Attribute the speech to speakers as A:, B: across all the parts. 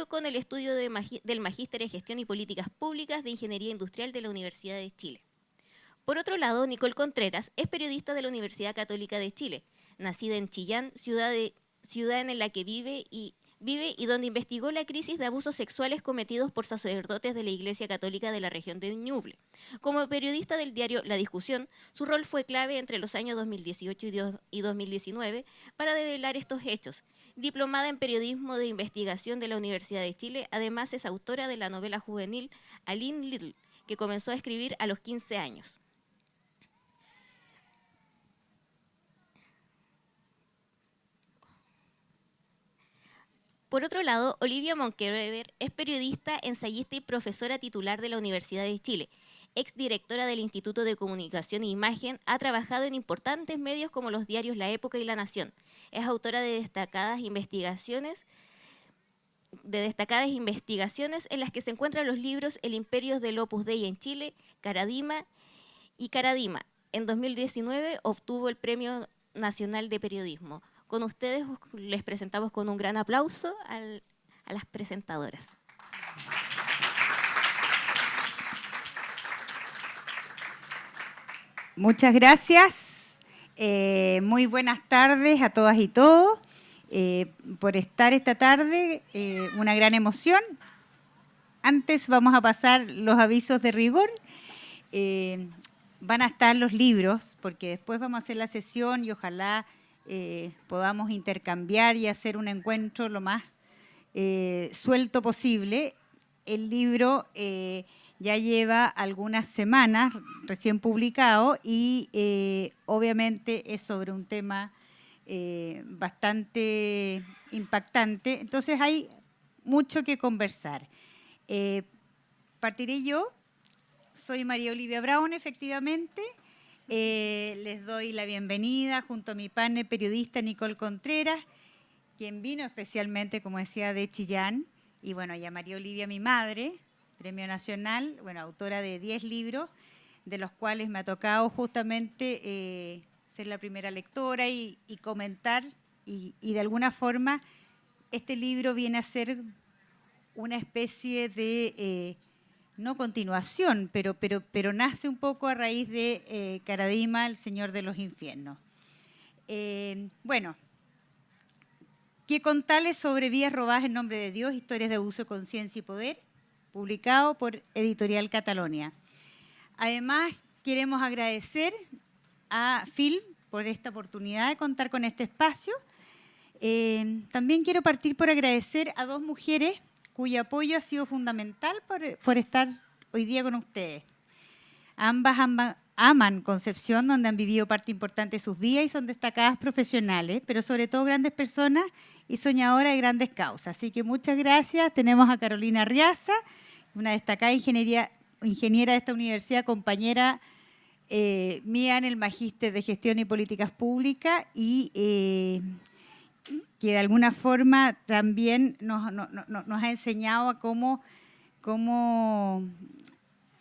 A: con el estudio del Magíster en Gestión y Políticas Públicas de Ingeniería Industrial de la Universidad de Chile. Por otro lado, Nicole Contreras es periodista de la Universidad Católica de Chile, nacida en Chillán, ciudad en la que vive y donde investigó la crisis de abusos sexuales cometidos por sacerdotes de la Iglesia Católica de la región de Ñuble. Como periodista del diario La Discusión, su rol fue clave entre los años 2018 y 2019 para develar estos hechos. Diplomada en Periodismo de Investigación de la Universidad de Chile, además es autora de la novela juvenil Aline Little, que comenzó a escribir a los 15 años. Por otro lado, Olivia Monkerever es periodista, ensayista y profesora titular de la Universidad de Chile. Exdirectora del Instituto de Comunicación e Imagen, ha trabajado en importantes medios como los diarios La Época y La Nación. Es autora de destacadas investigaciones en las que se encuentran los libros El Imperio del Opus Dei en Chile, Caradima y Caradima. En 2019 obtuvo el Premio Nacional de Periodismo. Con ustedes les presentamos con un gran aplauso a las presentadoras.
B: Muchas gracias. Muy buenas tardes a todas y todos por estar esta tarde. Una gran emoción. Antes vamos a pasar los avisos de rigor. Van a estar los libros, porque después vamos a hacer la sesión y ojalá podamos intercambiar y hacer un encuentro lo más suelto posible. El libro ya lleva algunas semanas recién publicado y obviamente es sobre un tema bastante impactante. Entonces hay mucho que conversar. Partiré yo. Soy María Olivia Brown, efectivamente. Les doy la bienvenida junto a mi partner periodista Nicole Contreras, quien vino especialmente, como decía, de Chillán. Y bueno, y a María Olivia, mi madre, Premio Nacional, bueno, autora de 10 libros, de los cuales me ha tocado justamente ser la primera lectora y comentar. Y de alguna forma este libro viene a ser una especie de... no continuación, pero nace un poco a raíz de Caradima, el Señor de los Infiernos. Bueno, ¿qué contarles sobre Vidas robadas en nombre de Dios? Historias de abuso de conciencia y poder, publicado por Editorial Catalonia. Además, queremos agradecer a Phil por esta oportunidad de contar con este espacio. También quiero partir por agradecer a dos mujeres cuyo apoyo ha sido fundamental por estar hoy día con ustedes. Ambas aman Concepción, donde han vivido parte importante de sus vidas y son destacadas profesionales, pero sobre todo grandes personas y soñadoras de grandes causas. Así que muchas gracias. Tenemos a Carolina Riaza, una destacada ingeniera de esta universidad, compañera mía en el Magíster de Gestión y Políticas Públicas y que de alguna forma también nos ha enseñado a cómo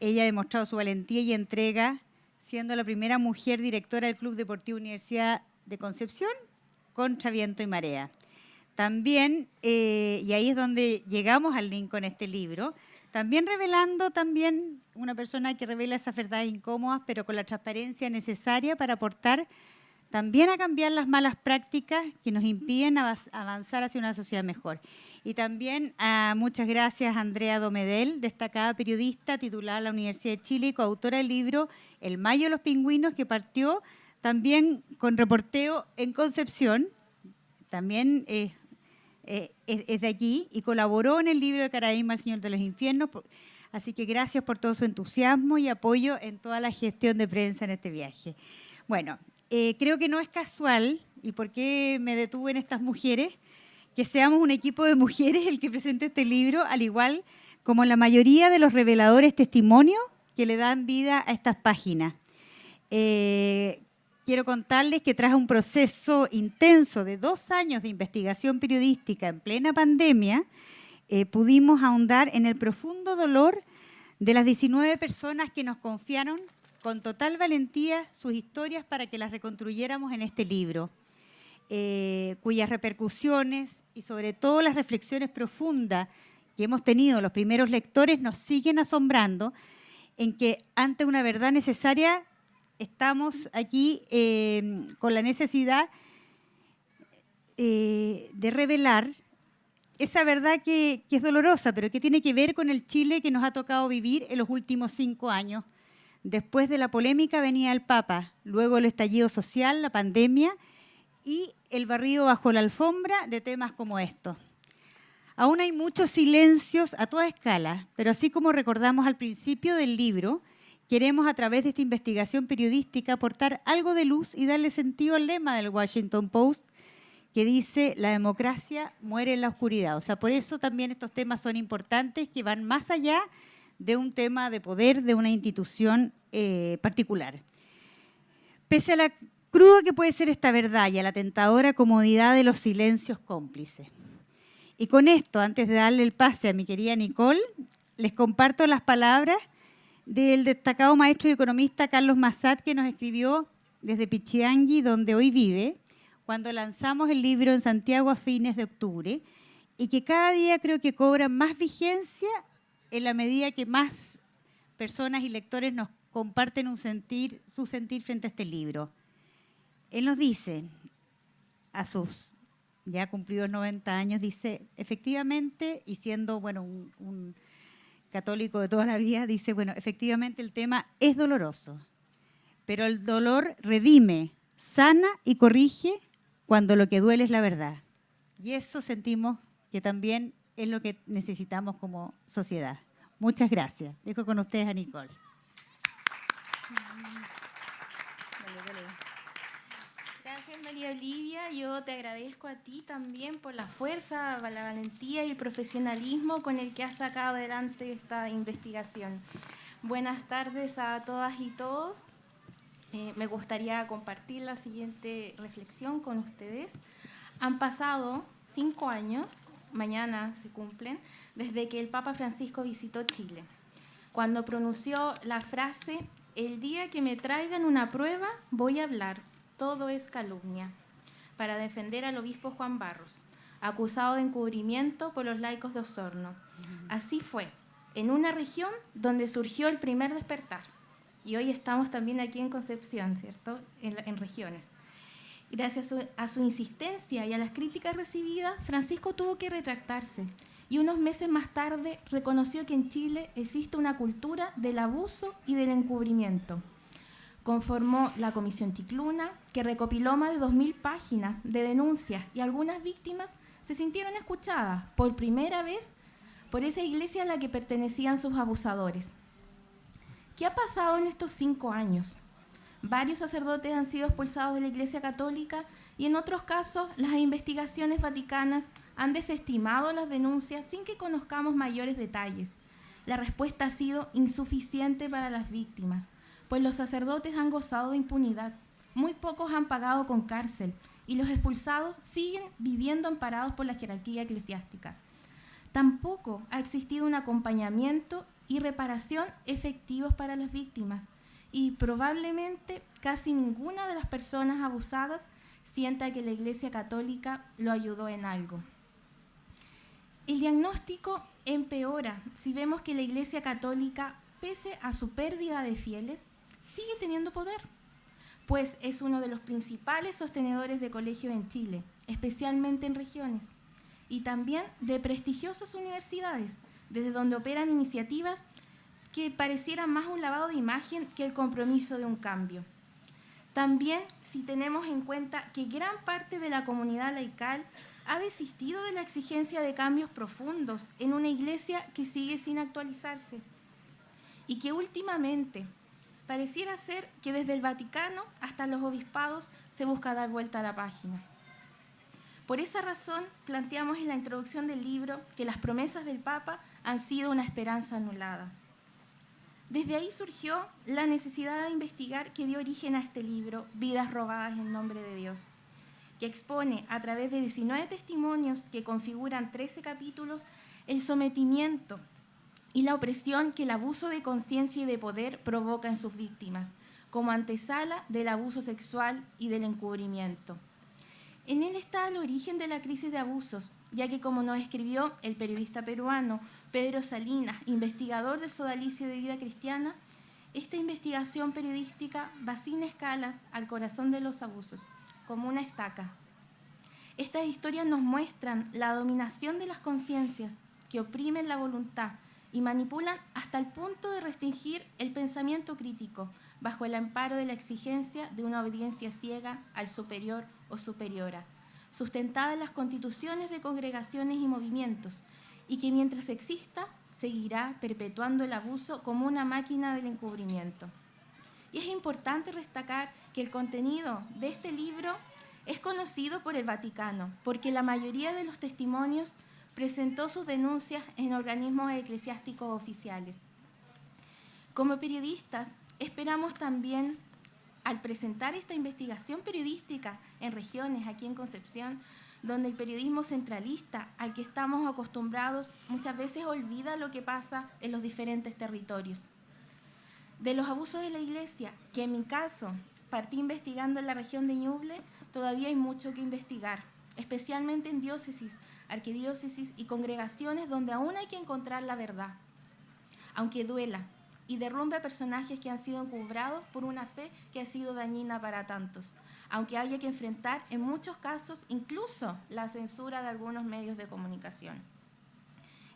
B: ella ha demostrado su valentía y entrega, siendo la primera mujer directora del Club Deportivo Universidad de Concepción, contra viento y marea. También, y ahí es donde llegamos al link con este libro, también revelando una persona que revela esas verdades incómodas, pero con la transparencia necesaria para aportar también a cambiar las malas prácticas que nos impiden avanzar hacia una sociedad mejor. Y también muchas gracias a Andrea Domedel, destacada periodista titulada en la Universidad de Chile y coautora del libro El Mayo de los Pingüinos, que partió también con reporteo en Concepción, también es de aquí, y colaboró en el libro de Caradima, El Señor de los Infiernos. Así que gracias por todo su entusiasmo y apoyo en toda la gestión de prensa en este viaje. Bueno, creo que no es casual, y por qué me detuve en estas mujeres, que seamos un equipo de mujeres el que presente este libro, al igual como la mayoría de los reveladores testimonios que le dan vida a estas páginas. Quiero contarles que tras un proceso intenso de 2 años de investigación periodística en plena pandemia, pudimos ahondar en el profundo dolor de las 19 personas que nos confiaron con total valentía sus historias para que las reconstruyéramos en este libro, cuyas repercusiones y sobre todo las reflexiones profundas que hemos tenido los primeros lectores nos siguen asombrando, en que ante una verdad necesaria estamos aquí con la necesidad de revelar esa verdad que es dolorosa, pero que tiene que ver con el Chile que nos ha tocado vivir en los últimos 5 años. Después de la polémica venía el Papa, luego el estallido social, la pandemia y el barrido bajo la alfombra de temas como estos. Aún hay muchos silencios a toda escala, pero así como recordamos al principio del libro, queremos a través de esta investigación periodística aportar algo de luz y darle sentido al lema del Washington Post, que dice: la democracia muere en la oscuridad. O sea, por eso también estos temas son importantes, que van más allá de un tema de poder de una institución particular. Pese a la cruda que puede ser esta verdad y a la tentadora comodidad de los silencios cómplices. Y con esto, antes de darle el pase a mi querida Nicole, les comparto las palabras del destacado maestro y economista Carlos Massad, que nos escribió desde Pichiangui, donde hoy vive, cuando lanzamos el libro en Santiago a fines de octubre, y que cada día creo que cobra más vigencia en la medida que más personas y lectores nos comparten su sentir frente a este libro. Él nos dice, a sus ya cumplidos 90 años, dice, efectivamente, y siendo bueno, un católico de toda la vida, dice, bueno, efectivamente el tema es doloroso, pero el dolor redime, sana y corrige cuando lo que duele es la verdad. Y eso sentimos que también es lo que necesitamos como sociedad. Muchas gracias. Dejo con ustedes a Nicole.
C: Gracias, María Olivia. Yo te agradezco a ti también por la fuerza, la valentía y el profesionalismo con el que has sacado adelante esta investigación. Buenas tardes a todas y todos. Me gustaría compartir la siguiente reflexión con ustedes. Han pasado 5 años, mañana se cumplen, desde que el Papa Francisco visitó Chile, cuando pronunció la frase: el día que me traigan una prueba voy a hablar, todo es calumnia, para defender al obispo Juan Barros, acusado de encubrimiento por los laicos de Osorno. Así fue, en una región donde surgió el primer despertar. Y hoy estamos también aquí en Concepción, ¿cierto? En regiones. Gracias a su insistencia y a las críticas recibidas, Francisco tuvo que retractarse y unos meses más tarde reconoció que en Chile existe una cultura del abuso y del encubrimiento. Conformó la Comisión Chicluna, que recopiló más de 2.000 páginas de denuncias, y algunas víctimas se sintieron escuchadas por primera vez por esa iglesia a la que pertenecían sus abusadores. ¿Qué ha pasado en estos 5 años? Varios sacerdotes han sido expulsados de la Iglesia Católica y en otros casos las investigaciones vaticanas han desestimado las denuncias sin que conozcamos mayores detalles. La respuesta ha sido insuficiente para las víctimas, pues los sacerdotes han gozado de impunidad. Muy pocos han pagado con cárcel y los expulsados siguen viviendo amparados por la jerarquía eclesiástica. Tampoco ha existido un acompañamiento y reparación efectivos para las víctimas, y probablemente casi ninguna de las personas abusadas sienta que la Iglesia Católica lo ayudó en algo. El diagnóstico empeora si vemos que la Iglesia Católica, pese a su pérdida de fieles, sigue teniendo poder, pues es uno de los principales sostenedores de colegios en Chile, especialmente en regiones, y también de prestigiosas universidades, desde donde operan iniciativas que parecieran más un lavado de imagen que el compromiso de un cambio. También, si tenemos en cuenta que gran parte de la comunidad laical ha desistido de la exigencia de cambios profundos en una iglesia que sigue sin actualizarse, y que últimamente pareciera ser que desde el Vaticano hasta los obispados se busca dar vuelta a la página. Por esa razón, planteamos en la introducción del libro que las promesas del Papa han sido una esperanza anulada. Desde ahí surgió la necesidad de investigar que dio origen a este libro, Vidas robadas en nombre de Dios, que expone a través de 19 testimonios que configuran 13 capítulos el sometimiento y la opresión que el abuso de conciencia y de poder provoca en sus víctimas, como antesala del abuso sexual y del encubrimiento. En él está el origen de la crisis de abusos, ya que como nos escribió el periodista peruano Pedro Salinas, investigador del Sodalicio de Vida Cristiana, esta investigación periodística va sin escalas al corazón de los abusos, como una estaca. Estas historias nos muestran la dominación de las conciencias que oprimen la voluntad y manipulan hasta el punto de restringir el pensamiento crítico bajo el amparo de la exigencia de una obediencia ciega al superior o superiora, sustentada en las constituciones de congregaciones y movimientos, y que mientras exista seguirá perpetuando el abuso como una máquina del encubrimiento. Y es importante destacar que el contenido de este libro es conocido por el Vaticano, porque la mayoría de los testimonios presentó sus denuncias en organismos eclesiásticos oficiales. Como periodistas, esperamos también, al presentar esta investigación periodística en regiones, aquí en Concepción, donde el periodismo centralista al que estamos acostumbrados muchas veces olvida lo que pasa en los diferentes territorios. De los abusos de la Iglesia, que en mi caso partí investigando en la región de Ñuble, todavía hay mucho que investigar, especialmente en diócesis, arquidiócesis y congregaciones donde aún hay que encontrar la verdad, aunque duela y derrumbe a personajes que han sido encubrados por una fe que ha sido dañina para tantos, aunque haya que enfrentar en muchos casos incluso la censura de algunos medios de comunicación.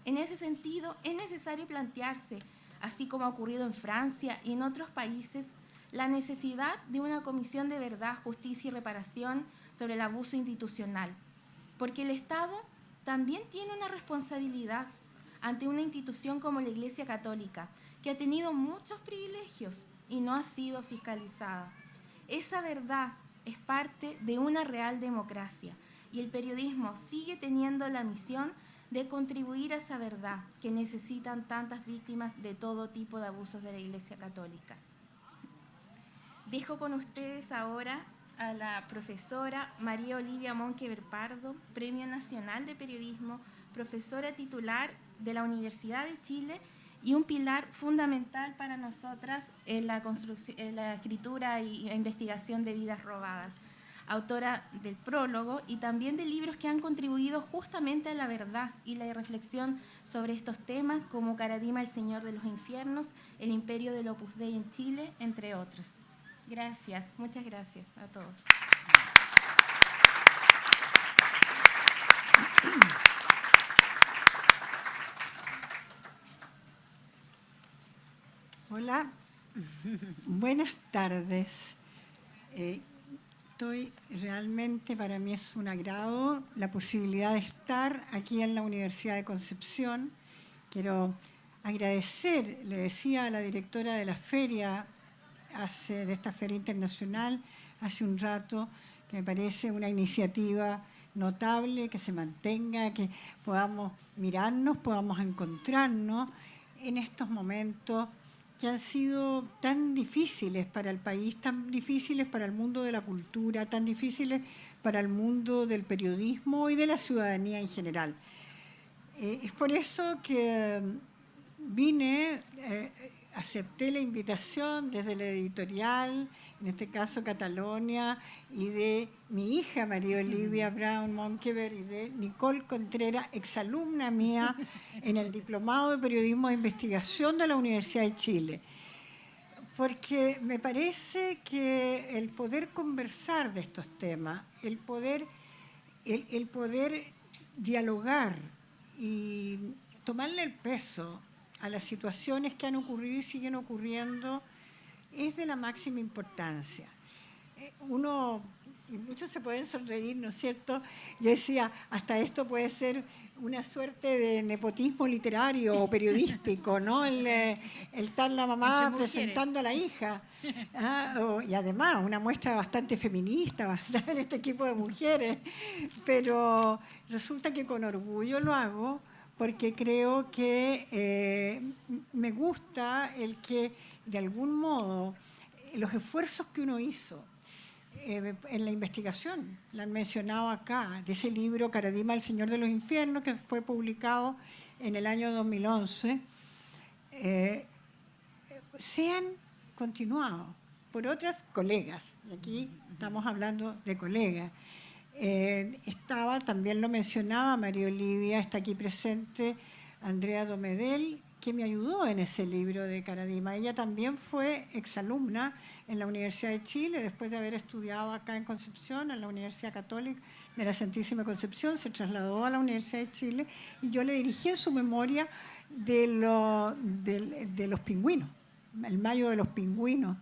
C: En ese sentido, es necesario plantearse, así como ha ocurrido en Francia y en otros países, la necesidad de una comisión de verdad, justicia y reparación sobre el abuso institucional, porque el Estado también tiene una responsabilidad ante una institución como la Iglesia Católica, que ha tenido muchos privilegios y no ha sido fiscalizada. Esa verdad es parte de una real democracia y el periodismo sigue teniendo la misión de contribuir a esa verdad que necesitan tantas víctimas de todo tipo de abusos de la Iglesia Católica. Dejo con ustedes ahora a la profesora María Olivia Monkever Pardo, Premio Nacional de Periodismo, profesora titular de la Universidad de Chile y un pilar fundamental para nosotras en la escritura e investigación de vidas robadas, autora del prólogo y también de libros que han contribuido justamente a la verdad y la reflexión sobre estos temas, como Caradima, el Señor de los Infiernos, El Imperio del Opus Dei en Chile, entre otros. Gracias, muchas gracias a todos.
D: Hola, buenas tardes. Realmente para mí es un agrado la posibilidad de estar aquí en la Universidad de Concepción. Quiero agradecer, le decía a la directora de la feria, de esta feria internacional, hace un rato, que me parece una iniciativa notable, que se mantenga, que podamos mirarnos, podamos encontrarnos en estos momentos que han sido tan difíciles para el país, tan difíciles para el mundo de la cultura, tan difíciles para el mundo del periodismo y de la ciudadanía en general. Es por eso que vine, acepté la invitación desde la editorial, en este caso Catalonia, y de mi hija María Olivia Brown Monkever y de Nicole Contreras, exalumna mía en el Diplomado de Periodismo de Investigación de la Universidad de Chile. Porque me parece que el poder conversar de estos temas, el poder dialogar y tomarle el peso a las situaciones que han ocurrido y siguen ocurriendo es de la máxima importancia. Y muchos se pueden sonreír, ¿no es cierto? Yo decía, hasta esto puede ser una suerte de nepotismo literario o periodístico, ¿no? El estar la mamá presentando a la hija. Y además, una muestra bastante feminista en este equipo de mujeres. Pero resulta que con orgullo lo hago, porque creo que me gusta el que, de algún modo, los esfuerzos que uno hizo en la investigación, la han mencionado acá, de ese libro Caradima, el Señor de los Infiernos, que fue publicado en el año 2011, sean continuados por otras colegas, y aquí estamos hablando de colegas, Estaba, también lo mencionaba María Olivia, está aquí presente Andrea Domedel, que me ayudó en ese libro de Caradima. Ella también fue exalumna en la Universidad de Chile, después de haber estudiado acá en Concepción, en la Universidad Católica de la Santísima Concepción, se trasladó a la Universidad de Chile y yo le dirigí en su memoria de los pingüinos, el Mayo de los Pingüinos.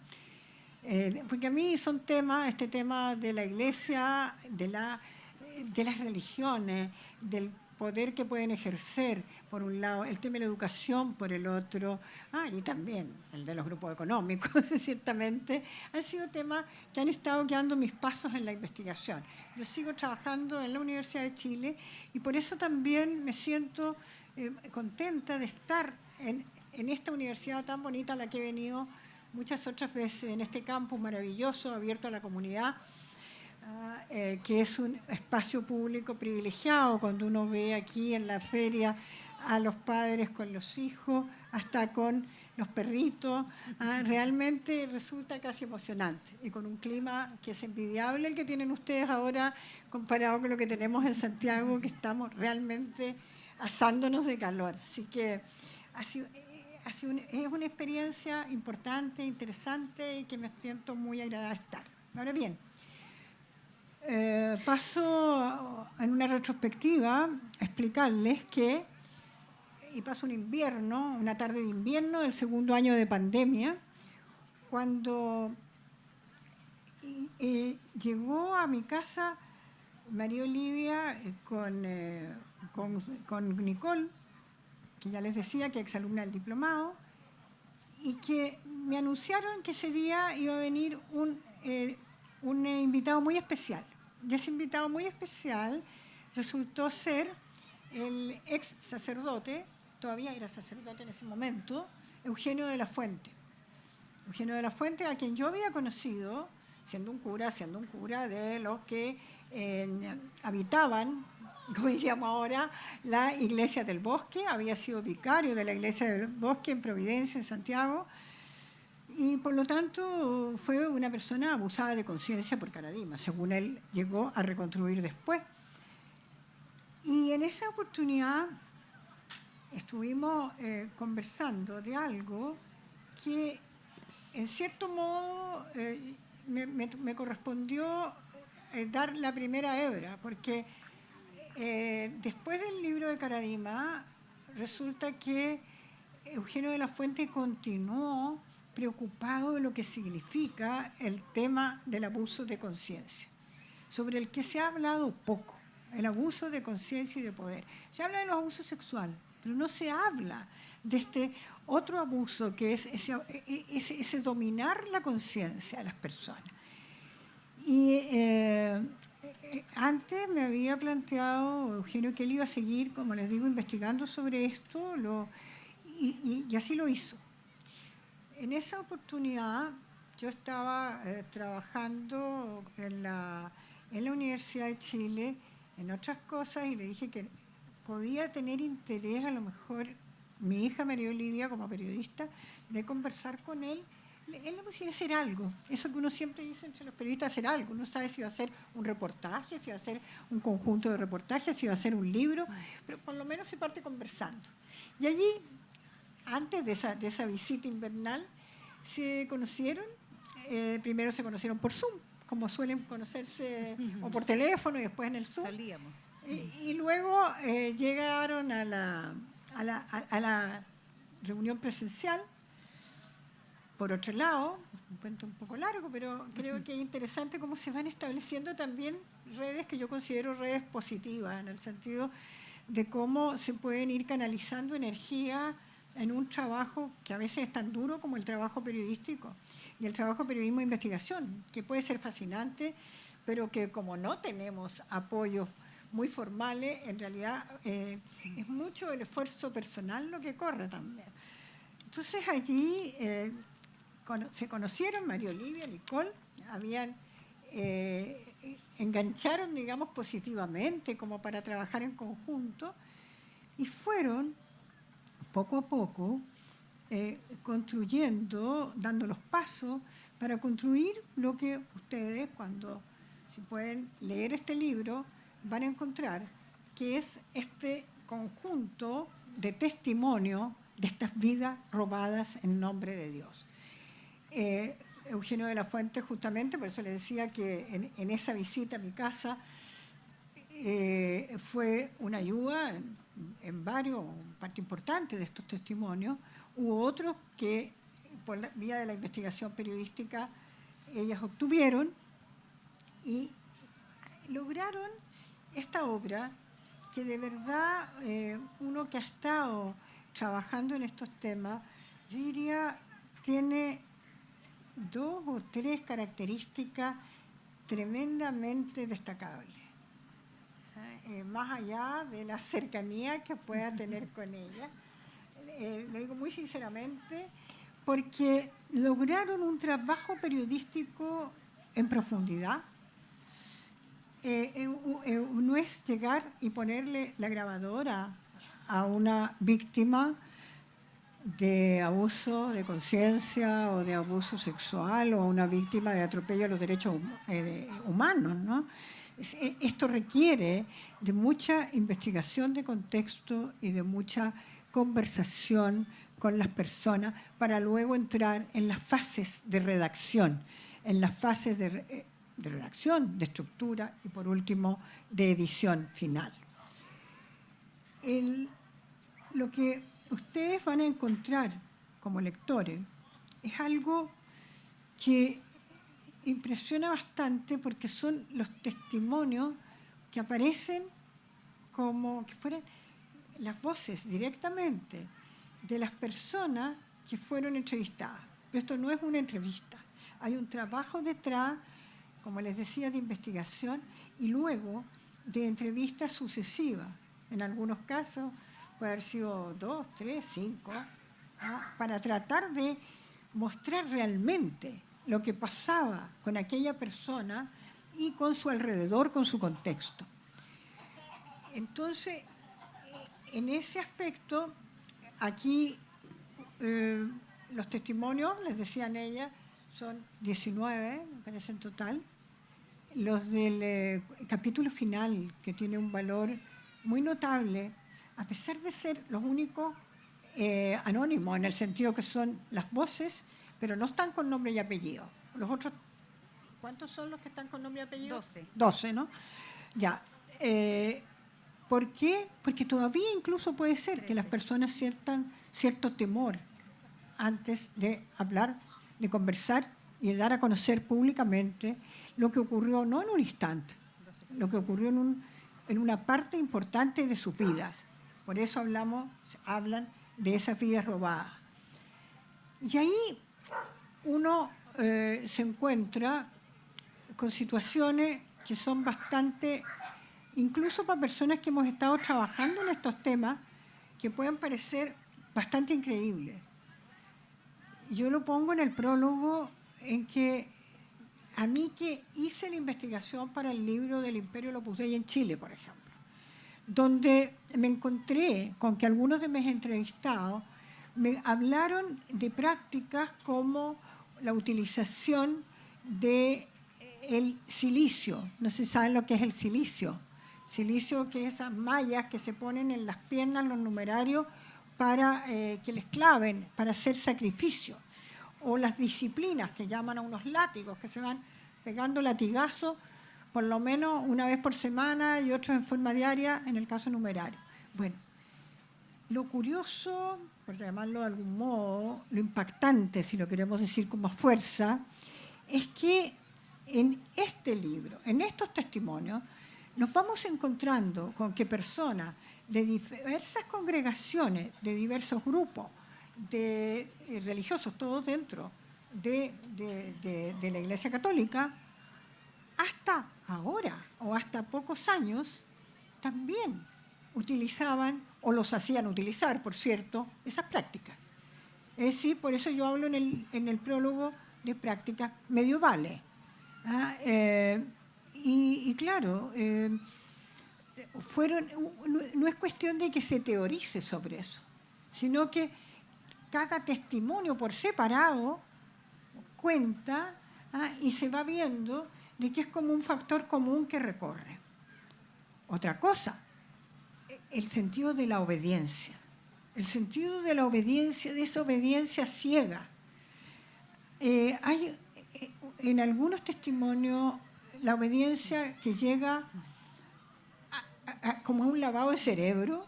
D: Porque a mí son temas, este tema de la iglesia, de las religiones, del poder que pueden ejercer, por un lado, el tema de la educación por el otro, y también el de los grupos económicos, ciertamente, han sido temas que han estado guiando mis pasos en la investigación. Yo sigo trabajando en la Universidad de Chile y por eso también me siento contenta de estar en esta universidad tan bonita a la que he venido muchas otras veces, en este campus maravilloso, abierto a la comunidad, que es un espacio público privilegiado cuando uno ve aquí en la feria a los padres con los hijos, hasta con los perritos. Realmente resulta casi emocionante y con un clima que es envidiable el que tienen ustedes ahora comparado con lo que tenemos en Santiago, que estamos realmente asándonos de calor. Así que es una experiencia importante, interesante y que me siento muy agradada de estar. Ahora bien, paso en una retrospectiva a explicarles que, y paso un invierno, una tarde de invierno del segundo año de pandemia, cuando llegó a mi casa María Olivia con Nicole, que ya les decía que es exalumna del diplomado, y que me anunciaron que ese día iba a venir un invitado muy especial. Y ese invitado muy especial resultó ser el ex sacerdote, todavía era sacerdote en ese momento, Eugenio de la Fuente. Eugenio de la Fuente, a quien yo había conocido, siendo un cura de los que habitaban, como diríamos ahora, la Iglesia del Bosque. Había sido vicario de la Iglesia del Bosque en Providencia, en Santiago, y por lo tanto fue una persona abusada de conciencia por Caradima, según él llegó a reconstruir después. Y en esa oportunidad estuvimos conversando de algo que, en cierto modo, me correspondió dar la primera hebra, porque después del libro de Caradima, resulta que Eugenio de la Fuente continuó preocupado de lo que significa el tema del abuso de conciencia, sobre el que se ha hablado poco, el abuso de conciencia y de poder. Se habla de los abusos sexuales, pero no se habla de este otro abuso que es ese dominar la conciencia de las personas. Y antes me había planteado Eugenio que él iba a seguir, como les digo, investigando sobre esto, y así lo hizo. En esa oportunidad yo estaba trabajando en la Universidad de Chile en otras cosas y le dije que podía tener interés, a lo mejor mi hija María Olivia como periodista, de conversar con él. Él le pusiera hacer algo, eso que uno siempre dice entre los periodistas, hacer algo. Uno sabe si va a hacer un reportaje, si va a hacer un conjunto de reportajes, si va a hacer un libro, pero por lo menos se parte conversando. Y allí, antes de esa visita invernal, se conocieron, primero se conocieron por Zoom, como suelen conocerse, o por teléfono y después en el Zoom.
B: Solíamos.
D: Y luego llegaron a la reunión presencial. Por otro lado, un cuento un poco largo, pero creo que es interesante cómo se van estableciendo también redes que yo considero redes positivas, en el sentido de cómo se pueden ir canalizando energía en un trabajo que a veces es tan duro como el trabajo periodístico y el trabajo de periodismo de investigación, que puede ser fascinante, pero que como no tenemos apoyos muy formales, en realidad es mucho el esfuerzo personal lo que corre también. Entonces allí se conocieron María Olivia, Nicole, engancharon, digamos, positivamente como para trabajar en conjunto y fueron poco a poco construyendo, dando los pasos para construir lo que ustedes, cuando si pueden leer este libro, van a encontrar que es este conjunto de testimonio de estas vidas robadas en nombre de Dios. Eugenio de la Fuente, justamente, por eso le decía que en esa visita a mi casa fue una ayuda en varios, parte importante de estos testimonios. Hubo otros que, por la vía de la investigación periodística, ellas obtuvieron y lograron esta obra que de verdad uno que ha estado trabajando en estos temas, yo diría, tiene 2 o 3 características tremendamente destacables. Más allá de la cercanía que pueda tener con ella, lo digo muy sinceramente, porque lograron un trabajo periodístico en profundidad. No es llegar y ponerle la grabadora a una víctima de abuso de conciencia o de abuso sexual o a una víctima de atropello a los derechos humanos, ¿no? Esto requiere de mucha investigación de contexto y de mucha conversación con las personas para luego entrar en las fases de redacción, en las fases de redacción, de estructura y, por último, de edición final. Lo que ustedes van a encontrar como lectores es algo que impresiona bastante porque son los testimonios que aparecen como que fueran las voces directamente de las personas que fueron entrevistadas. Pero esto no es una entrevista. Hay un trabajo detrás, como les decía, de investigación y luego de entrevistas sucesivas. En algunos casos puede haber sido 2, 3, 5, ¿no? Para tratar de mostrar realmente lo que pasaba con aquella persona y con su alrededor, con su contexto. Entonces, en ese aspecto, aquí los testimonios, les decían ellas, son 19, me parece en total. Los del capítulo final, que tiene un valor muy notable, a pesar de ser los únicos anónimos, en el sentido que son las voces, pero no están con nombre y apellido. Los otros, ¿cuántos son los que están con nombre y apellido?
B: 12.
D: 12, ¿no? Ya. ¿Por qué? Porque todavía incluso puede ser 13. Que las personas sientan cierto temor antes de hablar, de conversar y de dar a conocer públicamente lo que ocurrió, no en un instante, lo que ocurrió en una parte importante de sus vidas. Por eso hablan de esas vidas robadas. Y ahí uno se encuentra con situaciones que son bastante, incluso para personas que hemos estado trabajando en estos temas, que pueden parecer bastante increíbles. Yo lo pongo en el prólogo en que a mí que hice la investigación para el libro del Imperio del Opus Dei en Chile, por ejemplo, donde me encontré con que algunos de mis entrevistados me hablaron de prácticas como la utilización del silicio. No sé si saben lo que es el silicio. Silicio, que es esas mallas que se ponen en las piernas, los numerarios, para que les claven, para hacer sacrificio. O las disciplinas, que llaman a unos látigos, que se van pegando latigazos por lo menos una vez por semana y otros en forma diaria, en el caso numerario. Bueno, lo curioso, por llamarlo de algún modo, lo impactante, si lo queremos decir con más fuerza, es que en este libro, en estos testimonios, nos vamos encontrando con que personas de diversas congregaciones, de diversos grupos, de religiosos, todos dentro de la Iglesia Católica, hasta ahora o hasta pocos años, también utilizaban, o los hacían utilizar, por cierto, esas prácticas. Es decir, por eso yo hablo en el prólogo de prácticas medievales. Y claro, no es cuestión de que se teorice sobre eso, sino que cada testimonio por separado cuenta y se va viendo de que es como un factor común que recorre. Otra cosa, el sentido de la obediencia. El sentido de la obediencia, de esa obediencia ciega. Hay en algunos testimonios la obediencia que llega como a un lavado de cerebro,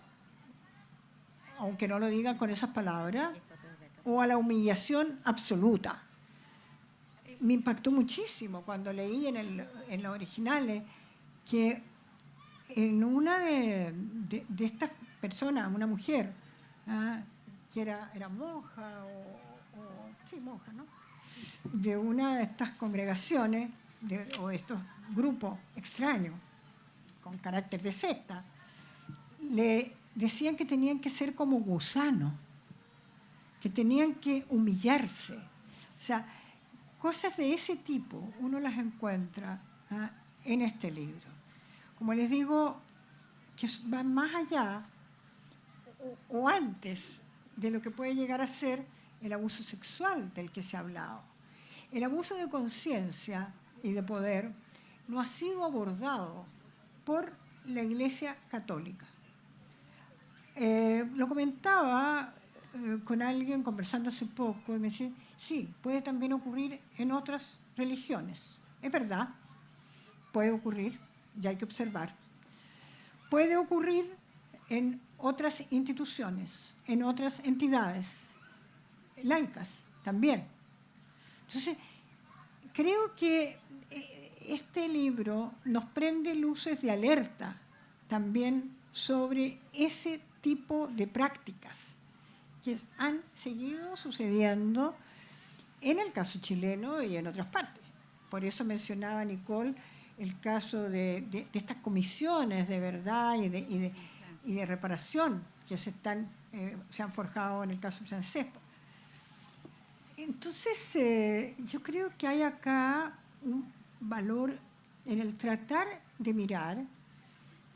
D: aunque no lo digan con esas palabras, o a la humillación absoluta. Me impactó muchísimo cuando leí en los originales que en una de estas personas, una mujer, que era monja, sí, monja, ¿no?, de una de estas congregaciones o estos grupos extraños, con carácter de secta, le decían que tenían que ser como gusanos, que tenían que humillarse. O sea, cosas de ese tipo uno las encuentra en este libro. Como les digo, que van más allá o antes de lo que puede llegar a ser el abuso sexual del que se ha hablado. El abuso de conciencia y de poder no ha sido abordado por la Iglesia Católica. Lo comentaba con alguien conversando hace poco y me decía, sí, puede también ocurrir en otras religiones. Es verdad, puede ocurrir, ya hay que observar. Puede ocurrir en otras instituciones, en otras entidades laicas también. Entonces, creo que este libro nos prende luces de alerta también sobre ese tipo de prácticas que han seguido sucediendo en el caso chileno y en otras partes. Por eso mencionaba Nicole el caso de estas comisiones de verdad y de reparación que se han forjado en el caso francés. Entonces, yo creo que hay acá un valor en el tratar de mirar,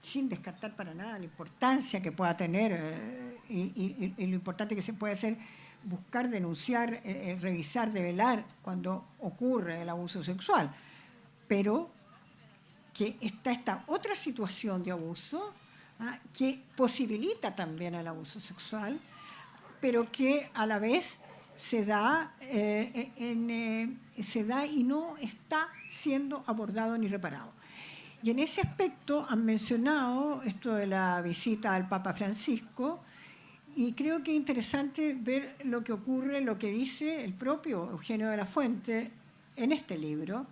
D: sin descartar para nada la importancia que pueda tener y lo importante que se puede hacer, buscar, denunciar, revisar, develar cuando ocurre el abuso sexual. Pero que está esta otra situación de abuso que posibilita también el abuso sexual, pero que a la vez se da y no está siendo abordado ni reparado. Y en ese aspecto han mencionado esto de la visita al Papa Francisco, y creo que es interesante ver lo que ocurre, lo que dice el propio Eugenio de la Fuente en este libro,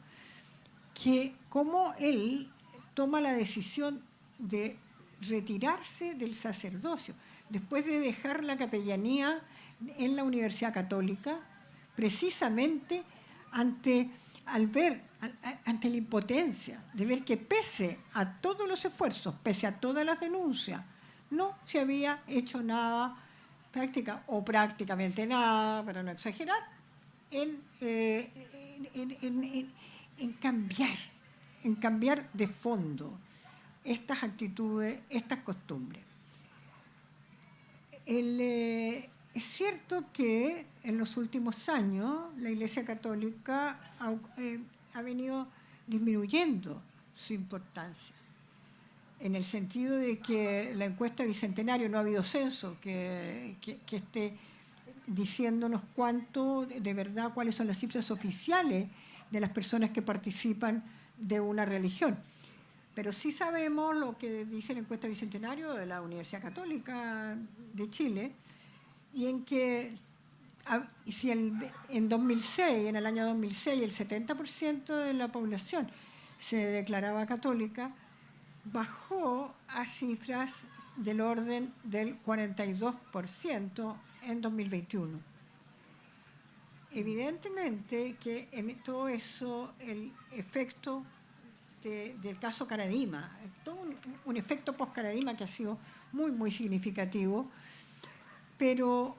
D: que cómo él toma la decisión de retirarse del sacerdocio, después de dejar la capellanía en la Universidad Católica, precisamente ante la impotencia de ver que pese a todos los esfuerzos, pese a todas las denuncias, no se había hecho nada, prácticamente nada, para no exagerar, en cambiar de fondo estas actitudes, estas costumbres. Es cierto que en los últimos años la Iglesia Católica ha venido disminuyendo su importancia, en el sentido de que la encuesta Bicentenario, no ha habido censo que esté diciéndonos cuánto, de verdad, cuáles son las cifras oficiales de las personas que participan de una religión. Pero sí sabemos lo que dice la encuesta Bicentenario de la Universidad Católica de Chile, y en que si en el año 2006, el 70% de la población se declaraba católica, bajó a cifras del orden del 42% en 2021. Evidentemente que en todo eso el efecto del caso Caradima, todo un efecto post-Caradima que ha sido muy, muy significativo, pero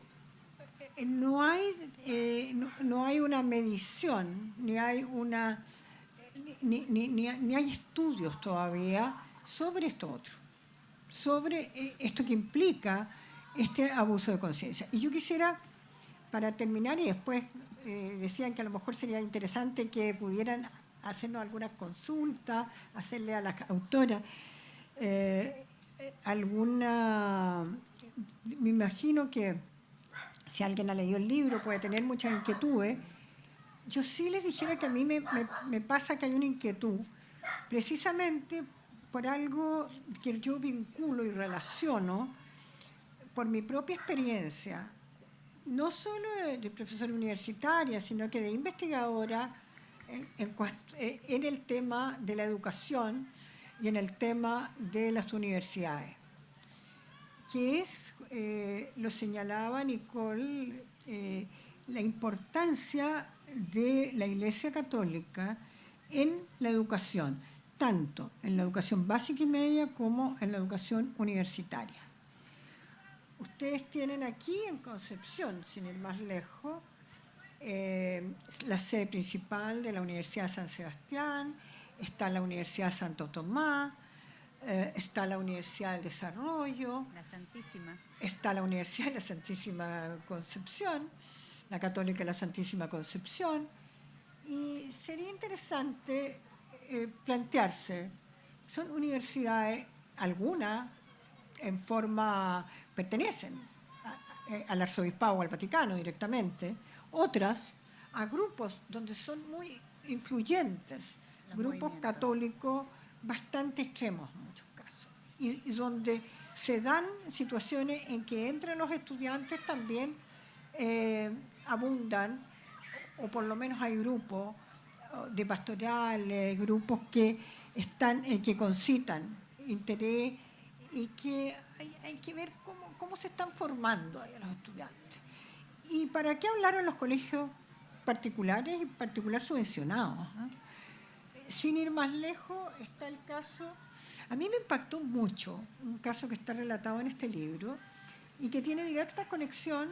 D: no hay una medición, ni hay estudios todavía sobre esto otro, sobre esto que implica este abuso de conciencia. Y yo quisiera, para terminar, y después decían que a lo mejor sería interesante que pudieran hacernos algunas consultas, hacerle a las autoras me imagino que si alguien ha leído el libro puede tener muchas inquietudes. Yo sí les dijera que a mí me pasa que hay una inquietud, precisamente por algo que yo vinculo y relaciono por mi propia experiencia, no solo de profesora universitaria, sino que de investigadora en el tema de la educación y en el tema de las universidades, que es, lo señalaba Nicole, la importancia de la Iglesia Católica en la educación, tanto en la educación básica y media como en la educación universitaria. Ustedes tienen aquí en Concepción, sin ir más lejos, la sede principal de la Universidad de San Sebastián, está la Universidad de Santo Tomás, está la Universidad del Desarrollo,
B: La Santísima.
D: está la Universidad de la Santísima Concepción, la Católica de la Santísima Concepción, y sería interesante plantearse, son universidades, algunas en forma, pertenecen al arzobispado o al Vaticano directamente, otras a grupos donde son muy influyentes, grupos católicos bastante extremos en muchos casos, y donde se dan situaciones en que entre los estudiantes también abundan, o por lo menos hay grupos de pastorales, grupos que que concitan interés y que hay que ver cómo se están formando ahí a los estudiantes. ¿Y para qué hablar en los colegios particulares y particular subvencionados? Sin ir más lejos, está el caso, a mí me impactó mucho, un caso que está relatado en este libro y que tiene directa conexión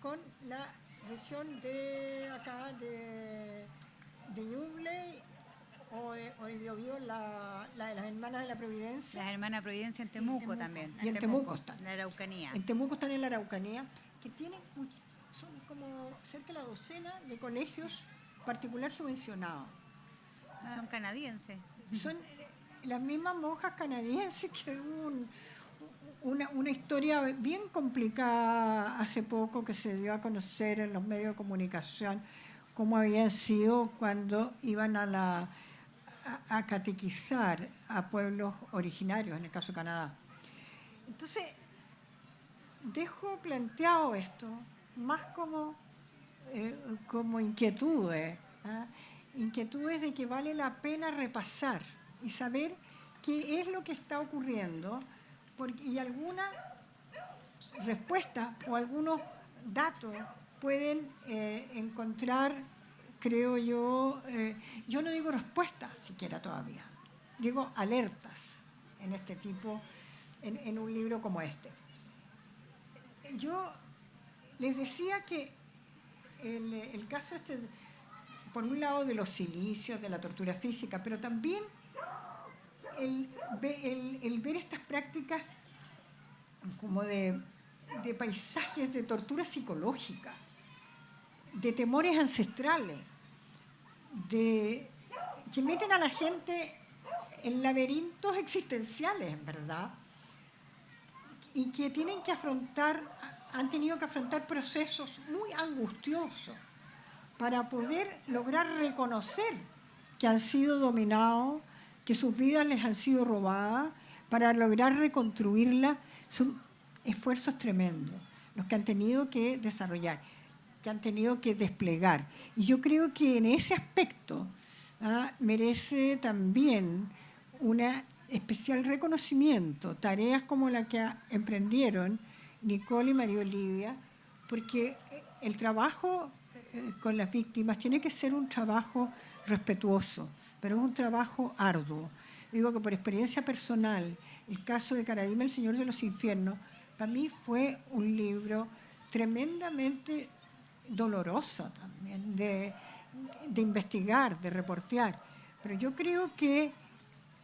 D: con la región de acá, de Ñuble o de Biobío, la de las Hermanas de la Providencia.
B: Las Hermanas Providencia en Temuco también.
D: Y en Temuco están.
B: En la Araucanía.
D: En Temuco están en la Araucanía, que tienen son como cerca de la docena de colegios particular subvencionados.
B: Son canadienses.
D: Son las mismas monjas canadienses que hubo una historia bien complicada hace poco que se dio a conocer en los medios de comunicación, cómo habían sido cuando iban a catequizar a pueblos originarios, en el caso de Canadá. Entonces, dejo planteado esto más como inquietudes, inquietudes de que vale la pena repasar y saber qué es lo que está ocurriendo y alguna respuesta o algunos datos pueden encontrar, creo yo, yo no digo respuestas siquiera todavía, digo alertas en este tipo, en un libro como este. Yo les decía que el caso por un lado de los silicios, de la tortura física, pero también el ver estas prácticas como de paisajes de tortura psicológica, de temores ancestrales, que meten a la gente en laberintos existenciales, en verdad, y que han tenido que afrontar procesos muy angustiosos para poder lograr reconocer que han sido dominados, que sus vidas les han sido robadas, para lograr reconstruirlas. Son esfuerzos tremendos los que han tenido que desarrollar, que han tenido que desplegar. Y yo creo que en ese aspecto merece también un especial reconocimiento, tareas como la que emprendieron Nicole y María Olivia, porque el trabajo con las víctimas tiene que ser un trabajo respetuoso, pero es un trabajo arduo. Digo que por experiencia personal, el caso de Karadima, El Señor de los Infiernos, para mí fue un libro tremendamente doloroso también, de investigar, de reportear. Pero yo creo que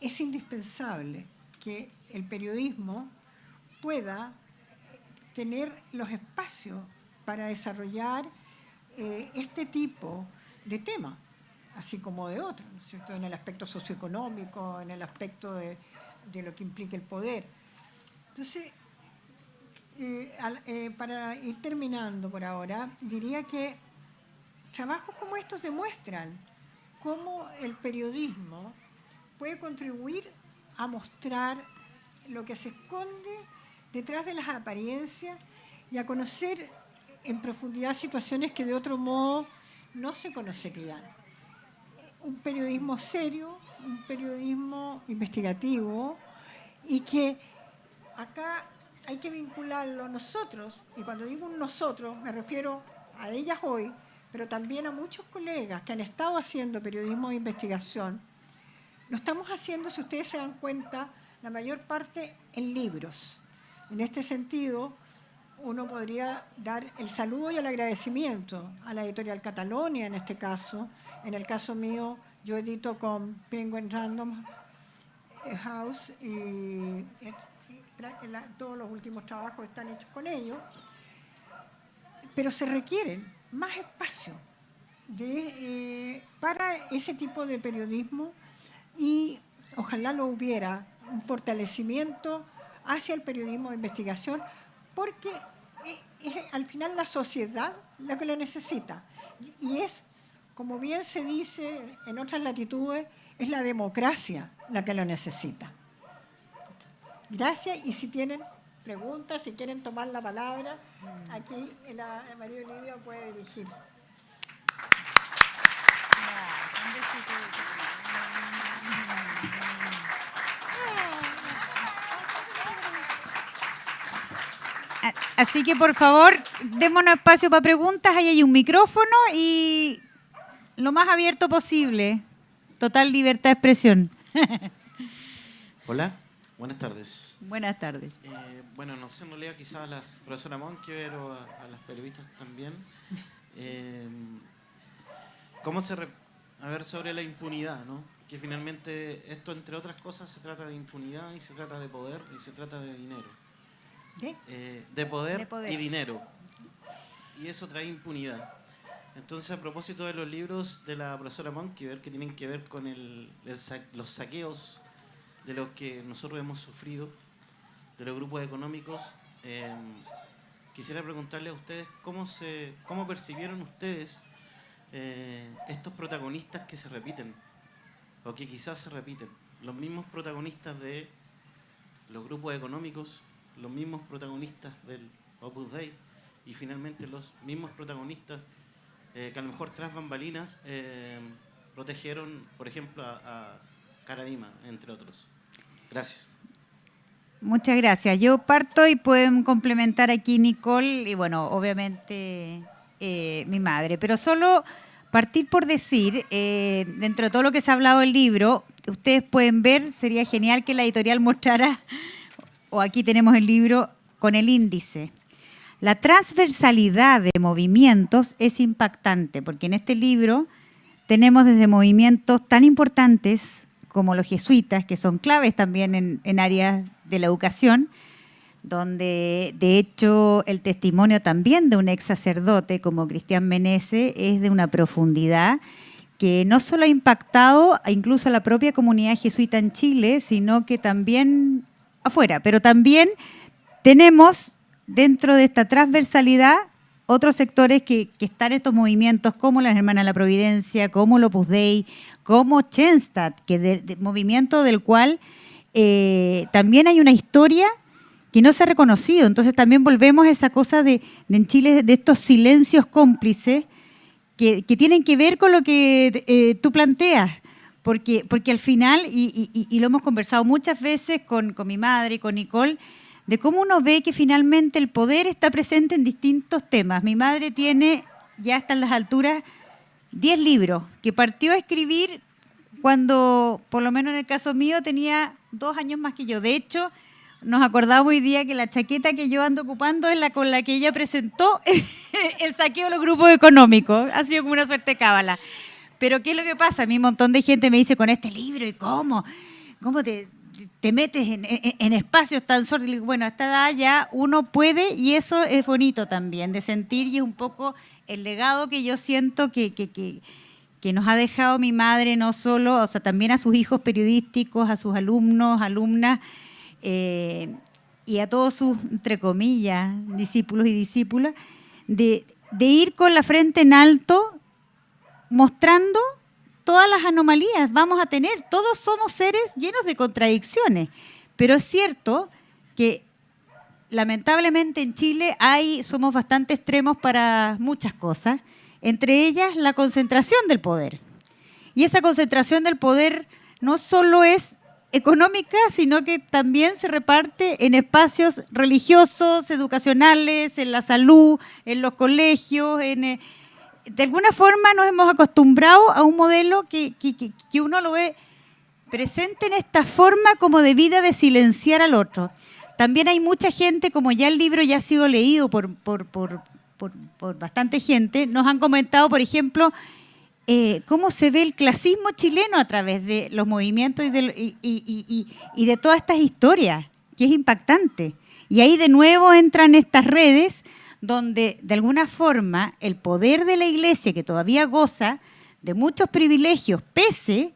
D: es indispensable que el periodismo pueda tener los espacios para desarrollar este tipo de temas. así como de otros, ¿no es cierto?, en el aspecto socioeconómico, en el aspecto de lo que implica el poder. Entonces, para ir terminando por ahora, diría que trabajos como estos demuestran cómo el periodismo puede contribuir a mostrar lo que se esconde detrás de las apariencias y a conocer en profundidad situaciones que de otro modo no se conocerían. Un periodismo serio, un periodismo investigativo, y que acá hay que vincularlo nosotros, y cuando digo un nosotros me refiero a ellas hoy, pero también a muchos colegas que han estado haciendo periodismo de investigación. Lo estamos haciendo, si ustedes se dan cuenta, la mayor parte en libros. En este sentido, uno podría dar el saludo y el agradecimiento a la editorial Catalonia, en este caso. En el caso mío, yo edito con Penguin Random House y todos los últimos trabajos están hechos con ellos. Pero se requieren más espacio para ese tipo de periodismo y ojalá lo hubiera, un fortalecimiento hacia el periodismo de investigación, porque es al final la sociedad la que lo necesita. Y es, como bien se dice en otras latitudes, es la democracia la que lo necesita. Gracias, y si tienen preguntas, si quieren tomar la palabra, aquí la María Olivia puede dirigir.
B: Así que, por favor, démonos espacio para preguntas. Ahí hay un micrófono y lo más abierto posible. Total libertad de expresión.
E: Hola, buenas tardes.
B: Buenas tardes.
E: Bueno, no sé, en realidad quizás a la profesora Monkever o a las periodistas también. ¿Cómo a ver, sobre la impunidad, ¿no? Que finalmente esto, entre otras cosas, se trata de impunidad y se trata de poder y se trata de dinero. De poder y dinero. Y eso trae impunidad. Entonces, a propósito de los libros de la profesora Monkever, que tienen que ver con los saqueos de los que nosotros hemos sufrido, de los grupos económicos, quisiera preguntarle a ustedes cómo percibieron ustedes estos protagonistas que se repiten, o que quizás se repiten, los mismos protagonistas de los grupos económicos, los mismos protagonistas del Opus Dei, y finalmente los mismos protagonistas que a lo mejor tras bambalinas protegieron, por ejemplo, a Caradima, entre otros. Gracias.
B: Muchas gracias. Yo parto y pueden complementar aquí Nicole y, bueno, obviamente mi madre. Pero solo partir por decir, dentro de todo lo que se ha hablado del libro, ustedes pueden ver, sería genial que la editorial mostrara, o aquí tenemos el libro con el índice. La transversalidad de movimientos es impactante, porque en este libro tenemos desde movimientos tan importantes como los jesuitas, que son claves también en áreas de la educación, donde de hecho el testimonio también de un ex sacerdote como Cristian Meneses es de una profundidad que no solo ha impactado incluso a la propia comunidad jesuita en Chile, sino que también afuera. Pero también tenemos dentro de esta transversalidad otros sectores que están en estos movimientos, como las Hermanas de la Providencia, como el Opus Dei, como Chenstadt, que de movimiento del cual también hay una historia que no se ha reconocido. Entonces también volvemos a esa cosa de en Chile, de estos silencios cómplices que tienen que ver con lo que tú planteas. Porque al final, y lo hemos conversado muchas veces con mi madre y con Nicole, de cómo uno ve que finalmente el poder está presente en distintos temas. Mi madre tiene, ya hasta en las alturas, 10 libros, que partió a escribir cuando, por lo menos en el caso mío, tenía 2 años más que yo. De hecho, nos acordamos hoy día que la chaqueta que yo ando ocupando es la con la que ella presentó el saqueo de los grupos económicos. Ha sido como una suerte de cábala. Pero ¿qué es lo que pasa? A mí un montón de gente me dice, con este libro, ¿y cómo? ¿Cómo te metes en espacios tan sordos? Bueno, a esta edad ya uno puede, y eso es bonito también, de sentir, y es un poco el legado que yo siento que que nos ha dejado mi madre, no solo, o sea, también a sus hijos periodísticos, a sus alumnos, alumnas, y a todos sus, entre comillas, discípulos y discípulas, de ir con la frente en alto, mostrando todas las anomalías vamos a tener. Todos somos seres llenos de contradicciones, pero es cierto que lamentablemente en Chile somos bastante extremos para muchas cosas, entre ellas la concentración del poder. Y esa concentración del poder no solo es económica, sino que también se reparte en espacios religiosos, educacionales, en la salud, en los colegios. De alguna forma nos hemos acostumbrado a un modelo que uno lo ve presente en esta forma como de vida de silenciar al otro. También hay mucha gente, como ya el libro ya ha sido leído por bastante gente, nos han comentado, por ejemplo, cómo se ve el clasismo chileno a través de los movimientos y de todas estas historias, que es impactante. Y ahí de nuevo entran estas redes donde de alguna forma el poder de la Iglesia, que todavía goza de muchos privilegios, pese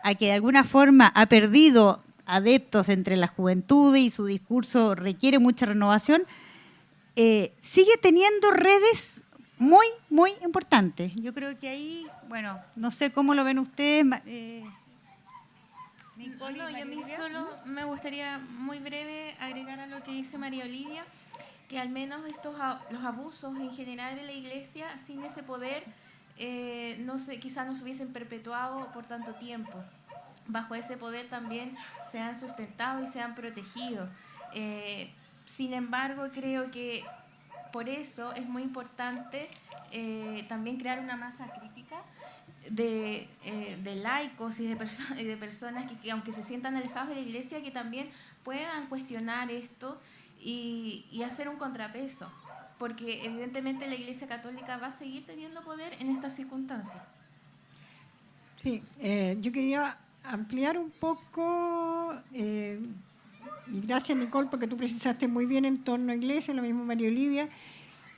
B: a que de alguna forma ha perdido adeptos entre la juventud y su discurso requiere mucha renovación, sigue teniendo redes muy, muy importantes. Yo creo que ahí, bueno, no sé cómo lo ven ustedes.
C: Nicole, a mí solo me gustaría muy breve agregar a lo que dice María Olivia, que al menos los abusos en general en la Iglesia, sin ese poder, quizás no se hubiesen perpetuado por tanto tiempo. Bajo ese poder también se han sustentado y se han protegido. Sin embargo, creo que por eso es muy importante también crear una masa crítica de laicos y de personas que aunque se sientan alejados de la Iglesia, que también puedan cuestionar esto y hacer un contrapeso, porque evidentemente la Iglesia Católica va a seguir teniendo poder en estas circunstancias.
D: Sí, yo quería ampliar un poco, y gracias Nicole, porque tú precisaste muy bien en torno a Iglesia, lo mismo María Olivia,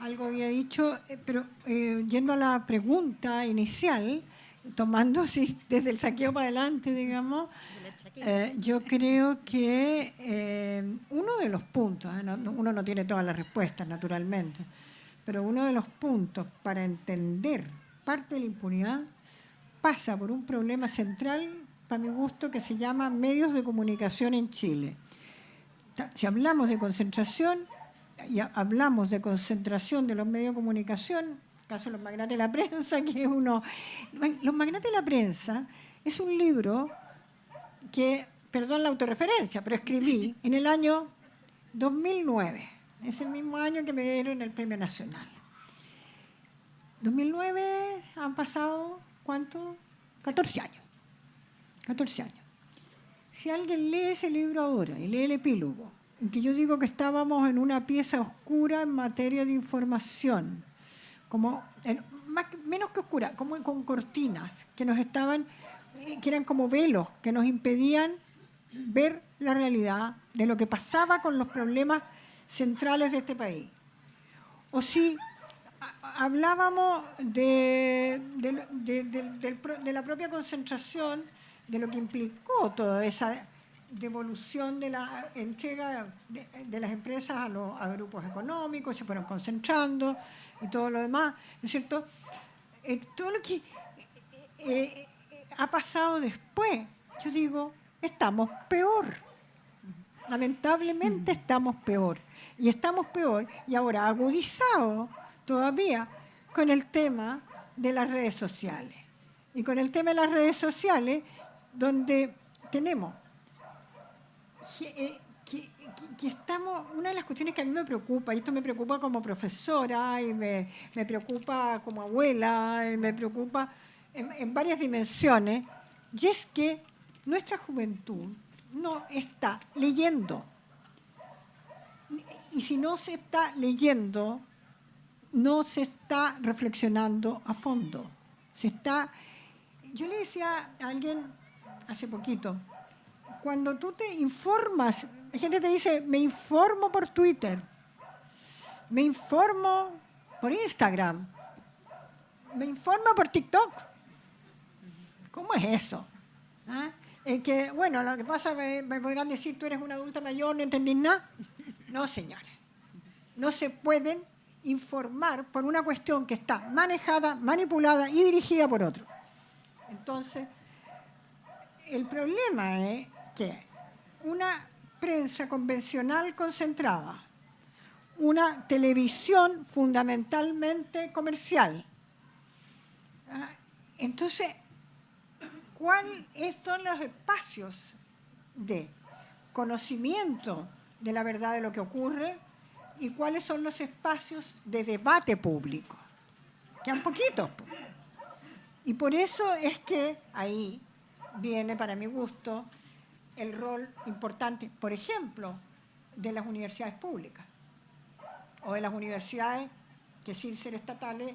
D: algo había dicho, pero yendo a la pregunta inicial, tomando desde el saqueo para adelante, digamos, yo creo que uno de los puntos, uno no tiene todas las respuestas, naturalmente, pero uno de los puntos para entender parte de la impunidad pasa por un problema central, para mi gusto, que se llama medios de comunicación en Chile. Si hablamos de concentración, y hablamos de concentración de los medios de comunicación, caso de los magnates de la prensa, que es uno... Los magnates de la prensa es un libro que, perdón la autorreferencia, pero escribí en el año 2009, es el mismo año que me dieron el Premio Nacional. 2009 han pasado, ¿cuánto? 14 años. 14 años. Si alguien lee ese libro ahora y lee el epílogo, en que yo digo que estábamos en una pieza oscura en materia de información, menos que oscura, como con cortinas que eran como velos que nos impedían ver la realidad de lo que pasaba con los problemas centrales de este país. O si hablábamos de la propia concentración, de lo que implicó toda esa devolución de la entrega de las empresas a grupos económicos, se fueron concentrando y todo lo demás, ¿no es cierto? Todo lo que ha pasado después, yo digo, estamos peor. Lamentablemente estamos peor. Y estamos peor, y ahora agudizado todavía con el tema de las redes sociales. Y con el tema de las redes sociales, donde tenemos que estamos, una de las cuestiones que a mí me preocupa, y esto me preocupa como profesora, y me preocupa como abuela, y me preocupa en varias dimensiones, y es que nuestra juventud no está leyendo. Y si no se está leyendo, no se está reflexionando a fondo. Yo le decía a alguien hace poquito, cuando tú te informas, la gente te dice, me informo por Twitter, me informo por Instagram, me informo por TikTok, ¿Cómo es eso? ¿Ah? Que, bueno, lo que pasa, me podrán decir, tú eres una adulta mayor, no entendís nada. No, señores. No se pueden informar por una cuestión que está manejada, manipulada y dirigida por otro. Entonces, el problema es que una prensa convencional concentrada, una televisión fundamentalmente comercial, entonces, ¿cuáles son los espacios de conocimiento de la verdad de lo que ocurre y cuáles son los espacios de debate público? Quedan poquitos. Y por eso es que ahí viene, para mi gusto, el rol importante, por ejemplo, de las universidades públicas o de las universidades que sin ser estatales.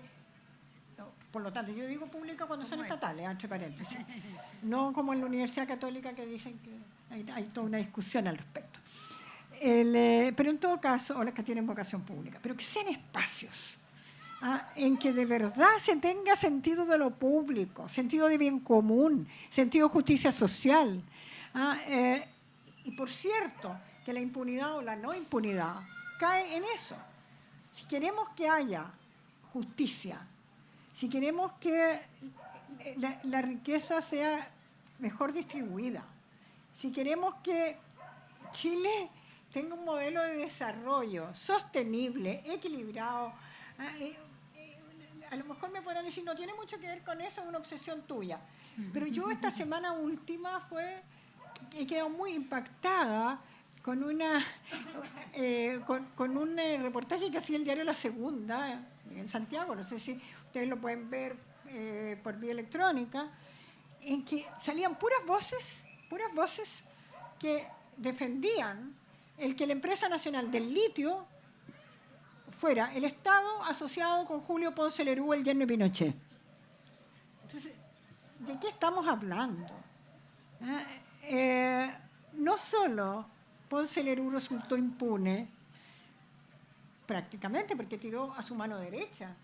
D: Por lo tanto, yo digo pública cuando son estatales, entre paréntesis. No como en la Universidad Católica que dicen que hay toda una discusión al respecto. Pero en todo caso, o las que tienen vocación pública, pero que sean espacios en que de verdad se tenga sentido de lo público, sentido de bien común, sentido de justicia social. Y por cierto, que la impunidad o la no impunidad cae en eso. Si queremos que haya justicia, si queremos que la riqueza sea mejor distribuida, si queremos que Chile tenga un modelo de desarrollo sostenible, equilibrado, a lo mejor me podrán decir, no tiene mucho que ver con eso, es una obsesión tuya. Pero yo esta semana última he quedado muy impactada con un reportaje que hacía el diario La Segunda en Santiago, no sé si ustedes lo pueden ver por vía electrónica, en que salían puras voces que defendían el que la empresa nacional del litio fuera el Estado asociado con Julio Ponce Lerú, el yerno de Pinochet. Entonces, ¿de qué estamos hablando? No solo Ponce Lerú resultó impune, prácticamente porque tiró a su mano derecha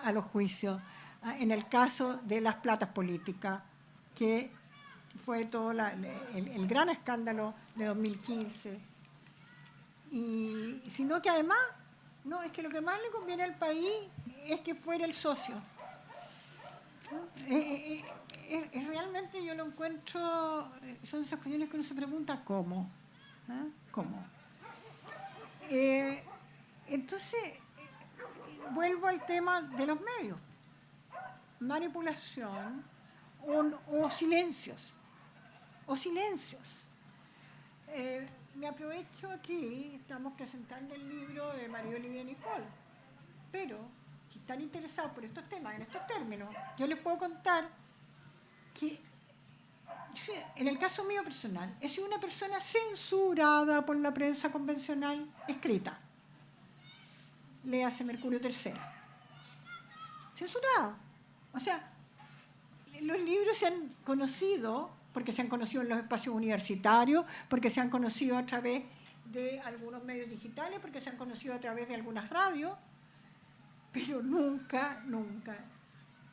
D: a los juicios, en el caso de las platas políticas, que fue todo el gran escándalo de 2015. Sino que además, no, es que lo que más le conviene al país es que fuera el socio. Realmente yo lo encuentro, son esas cuestiones que uno se pregunta cómo. ¿Cómo? Entonces, vuelvo al tema de los medios. Manipulación o silencios. Me aprovecho aquí, estamos presentando el libro de María Olivia Nicol, pero si están interesados por estos temas, en estos términos, yo les puedo contar que en el caso mío personal, he sido una persona censurada por la prensa convencional escrita. Léase Mercurio Tercera. Censurada. O sea, los libros se han conocido, porque se han conocido en los espacios universitarios, porque se han conocido a través de algunos medios digitales, porque se han conocido a través de algunas radios, pero nunca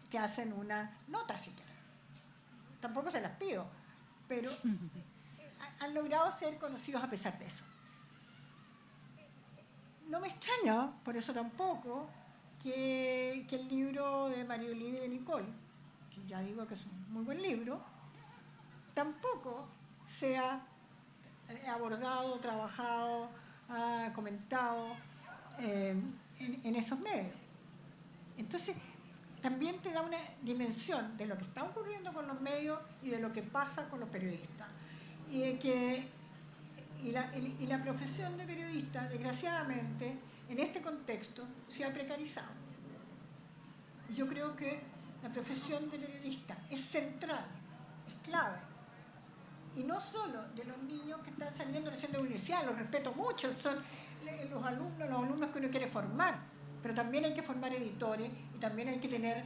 D: te hacen una nota siquiera. Tampoco se las pido, pero han logrado ser conocidos a pesar de eso. No me extraña, por eso tampoco, que el libro de María Olivia de Nicol, que ya digo que es un muy buen libro, tampoco sea abordado, trabajado, comentado en esos medios. Entonces, también te da una dimensión de lo que está ocurriendo con los medios y de lo que pasa con los periodistas. Y la profesión de periodista, desgraciadamente, en este contexto, se ha precarizado. Yo creo que la profesión de periodista es central, es clave. Y no solo de los niños que están saliendo recién de la universidad, los respeto mucho, son los alumnos que uno quiere formar, pero también hay que formar editores y también hay que tener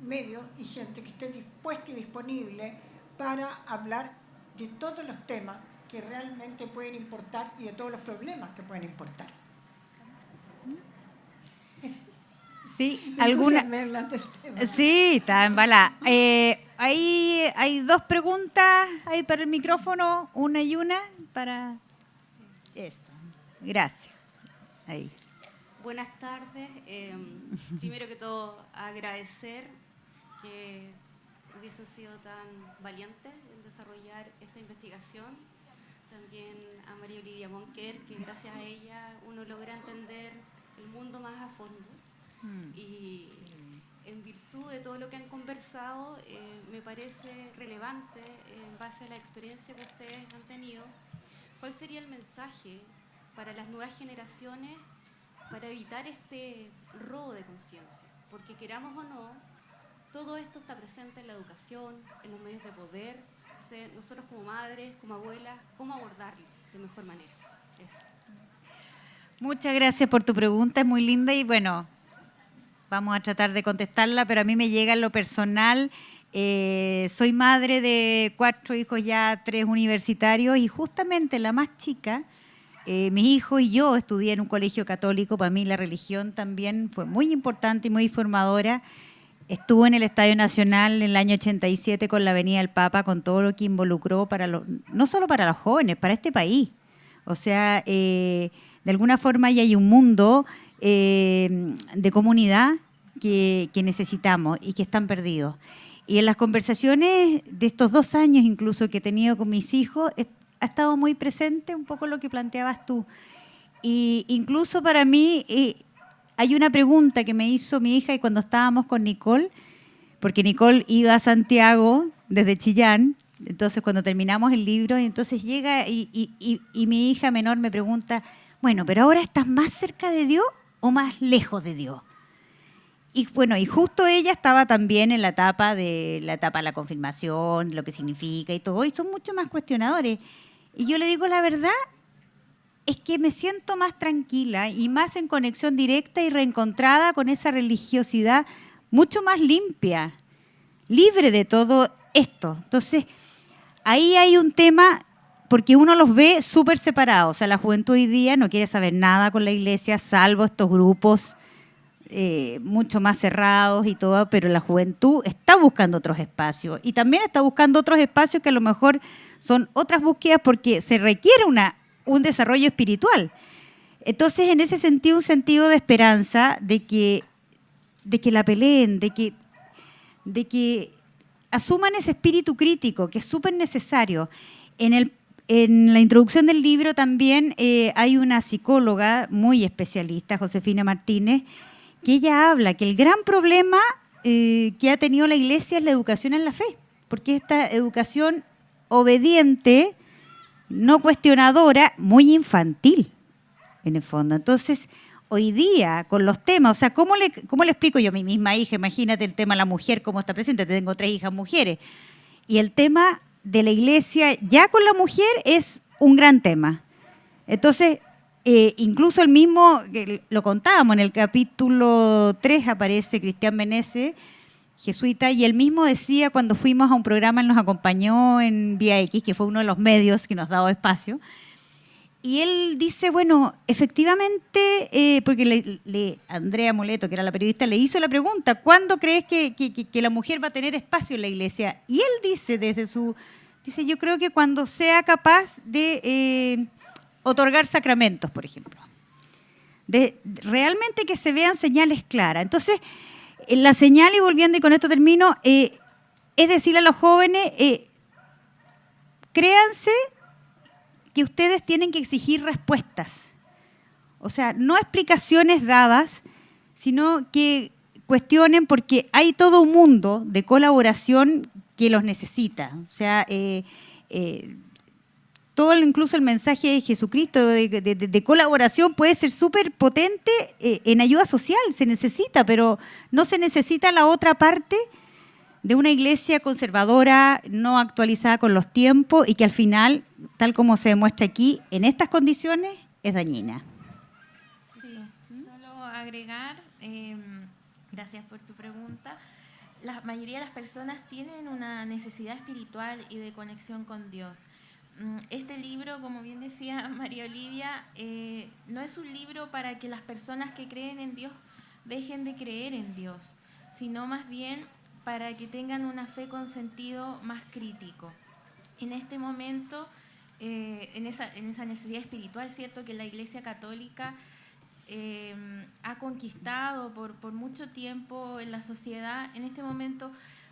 D: medios y gente que esté dispuesta y disponible para hablar de todos los temas que realmente pueden importar y de todos los problemas que pueden importar.
B: Sí, alguna. Sí, está embalada. Ahí hay dos preguntas ahí para el micrófono, una y una para eso. Gracias. Ahí.
F: Buenas tardes. Primero que todo, agradecer que hubiesen sido tan valientes en desarrollar esta investigación. También a María Olivia Monquer, que gracias a ella uno logra entender el mundo más a fondo. Y en virtud de todo lo que han conversado, me parece relevante, en base a la experiencia que ustedes han tenido, ¿cuál sería el mensaje para las nuevas generaciones para evitar este robo de conciencia? Porque queramos o no, todo esto está presente en la educación, en los medios de poder. Entonces, nosotros como madres, como abuelas, ¿cómo abordarlo de mejor manera? Eso.
B: Muchas gracias por tu pregunta, es muy linda y bueno, vamos a tratar de contestarla, pero a mí me llega en lo personal. Soy madre de 4 hijos ya, 3 universitarios y justamente la más chica, mis hijos y yo estudié en un colegio católico. Para mí la religión también fue muy importante y muy formadora. Estuve en el Estadio Nacional en el año 87 con la Avenida del Papa, con todo lo que involucró no solo para los jóvenes, para este país. O sea, de alguna forma ya hay un mundo de comunidad que necesitamos y que están perdidos. Y en las conversaciones de estos 2 años incluso que he tenido con mis hijos, ha estado muy presente un poco lo que planteabas tú. Y incluso para mí hay una pregunta que me hizo mi hija y cuando estábamos con Nicole, porque Nicole iba a Santiago desde Chillán, entonces cuando terminamos el libro, entonces llega y mi hija menor me pregunta, bueno, pero ahora estás más cerca de Dios o más lejos de Dios. Y bueno, y justo ella estaba también en la etapa de la confirmación, lo que significa y todo, y son mucho más cuestionadores. Y yo le digo la verdad, es que me siento más tranquila y más en conexión directa y reencontrada con esa religiosidad mucho más limpia, libre de todo esto. Entonces, ahí hay un tema, porque uno los ve súper separados. O sea, la juventud hoy día no quiere saber nada con la iglesia, salvo estos grupos mucho más cerrados y todo, pero la juventud está buscando otros espacios y también está buscando otros espacios que a lo mejor son otras búsquedas porque se requiere un desarrollo espiritual. Entonces, en ese sentido, un sentido de esperanza de que la peleen, de que asuman ese espíritu crítico, que es súper necesario. En la introducción del libro también hay una psicóloga muy especialista, Josefina Martínez, que ella habla que el gran problema que ha tenido la Iglesia es la educación en la fe, porque esta educación obediente, no cuestionadora, muy infantil, en el fondo. Entonces, hoy día, con los temas, o sea, ¿cómo le explico yo a mi misma hija? Imagínate el tema de la mujer, cómo está presente. Tengo 3 hijas mujeres. Y el tema de la iglesia, ya con la mujer, es un gran tema. Entonces, incluso el mismo, que lo contábamos, en el capítulo 3 aparece Cristian Meneses, jesuita, y él mismo decía cuando fuimos a un programa, él nos acompañó en Vía X, que fue uno de los medios que nos daba espacio, y él dice, bueno, efectivamente, porque Andrea Moleto, que era la periodista, le hizo la pregunta, ¿cuándo crees que la mujer va a tener espacio en la iglesia? Y él dice, dice, yo creo que cuando sea capaz de otorgar sacramentos, por ejemplo. De realmente que se vean señales claras. Entonces, la señal, y volviendo, y con esto termino, es decirle a los jóvenes, créanse que ustedes tienen que exigir respuestas. O sea, no explicaciones dadas, sino que cuestionen, porque hay todo un mundo de colaboración que los necesita. O sea, todo, incluso el mensaje de Jesucristo de colaboración puede ser súper potente en ayuda social, se necesita, pero no se necesita la otra parte de una iglesia conservadora, no actualizada con los tiempos y que al final, tal como se demuestra aquí, en estas condiciones, es dañina.
C: Sí, solo agregar, gracias por tu pregunta, la mayoría de las personas tienen una necesidad espiritual y de conexión con Dios. Este libro, como bien decía María Olivia, no es un libro para que las personas que creen en Dios dejen de creer en Dios, sino más bien para que tengan una fe con sentido más crítico. En este momento, en esa necesidad espiritual, ¿cierto?, que la Iglesia Católica ha conquistado por mucho tiempo en la sociedad, en este momento,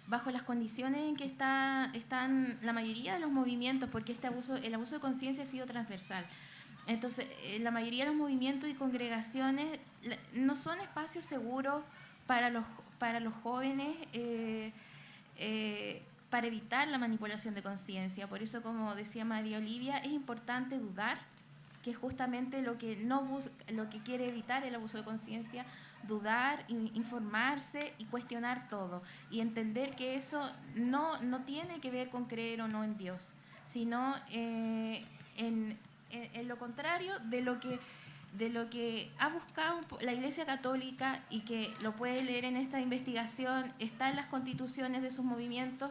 C: bajo las condiciones en que están la mayoría de los movimientos, porque el abuso de conciencia ha sido transversal. Entonces, la mayoría de los movimientos y congregaciones no son espacios seguros para los jóvenes, para evitar la manipulación de conciencia. Por eso, como decía María Olivia, es importante dudar, que es justamente lo que quiere evitar el abuso de conciencia, dudar, informarse y cuestionar todo. Y entender que eso no tiene que ver con creer o no en Dios, sino en lo contrario de lo que ha buscado la Iglesia Católica, y que lo puede leer en esta investigación, está en las constituciones de sus movimientos,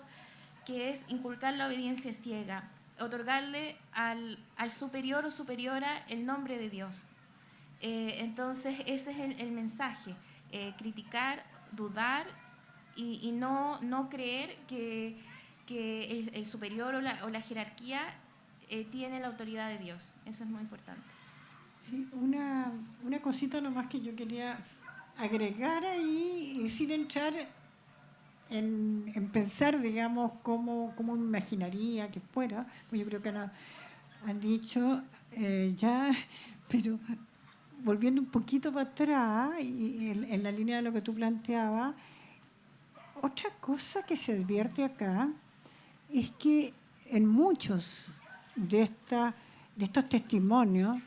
C: que es inculcar la obediencia ciega, otorgarle al superior o superiora el nombre de Dios. Entonces ese es el mensaje, criticar, dudar y no creer que el superior o la jerarquía tiene la autoridad de Dios. Eso es muy importante.
D: Sí, una cosita nomás que yo quería agregar ahí, sin entrar en pensar, digamos, cómo me imaginaría que fuera, pues yo creo que han dicho ya, pero volviendo un poquito para atrás, y en la línea de lo que tú planteabas, otra cosa que se advierte acá es que en muchos de estos testimonios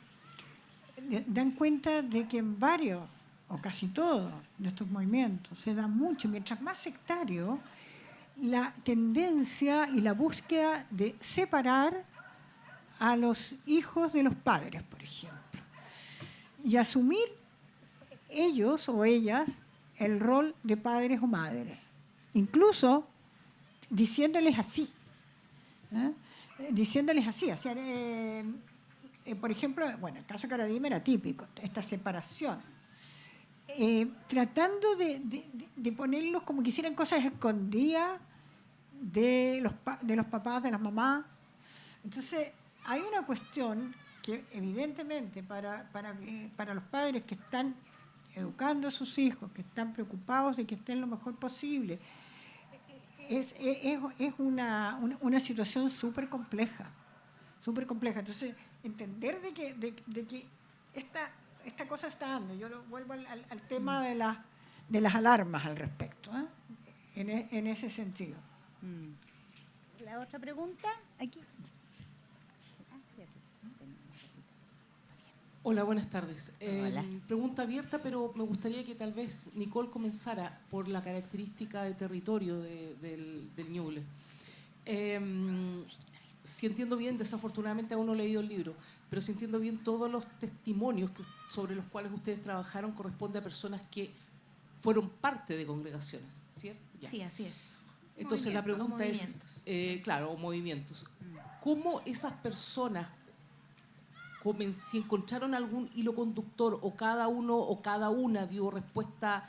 D: dan cuenta de que en varios o casi todos de estos movimientos se da mucho, mientras más sectario, la tendencia y la búsqueda de separar a los hijos de los padres, por ejemplo, y asumir ellos o ellas el rol de padres o madres, incluso diciéndoles así, por ejemplo, bueno, el caso de Karadima era típico, esta separación, tratando de ponerlos como que hicieran cosas escondidas de los papás, de las mamás. Entonces, hay una cuestión que evidentemente para los padres que están educando a sus hijos, que están preocupados de que estén lo mejor posible, es una situación súper compleja. Entonces, entender de que esta cosa está dando. Yo vuelvo al tema de las alarmas al respecto, en ese sentido.
B: La otra pregunta, aquí.
G: Hola, buenas tardes.
B: Hola.
G: Pregunta abierta, pero me gustaría que tal vez Nicole comenzara por la característica de territorio del Ñuble. Si entiendo bien, desafortunadamente aún no he leído el libro, pero si entiendo bien, todos los testimonios sobre los cuales ustedes trabajaron corresponden a personas que fueron parte de congregaciones, ¿cierto? Ya.
C: Sí, así es.
G: Entonces la pregunta es, claro, o movimientos. ¿Cómo esas personas, si encontraron algún hilo conductor, o cada uno o cada una dio respuesta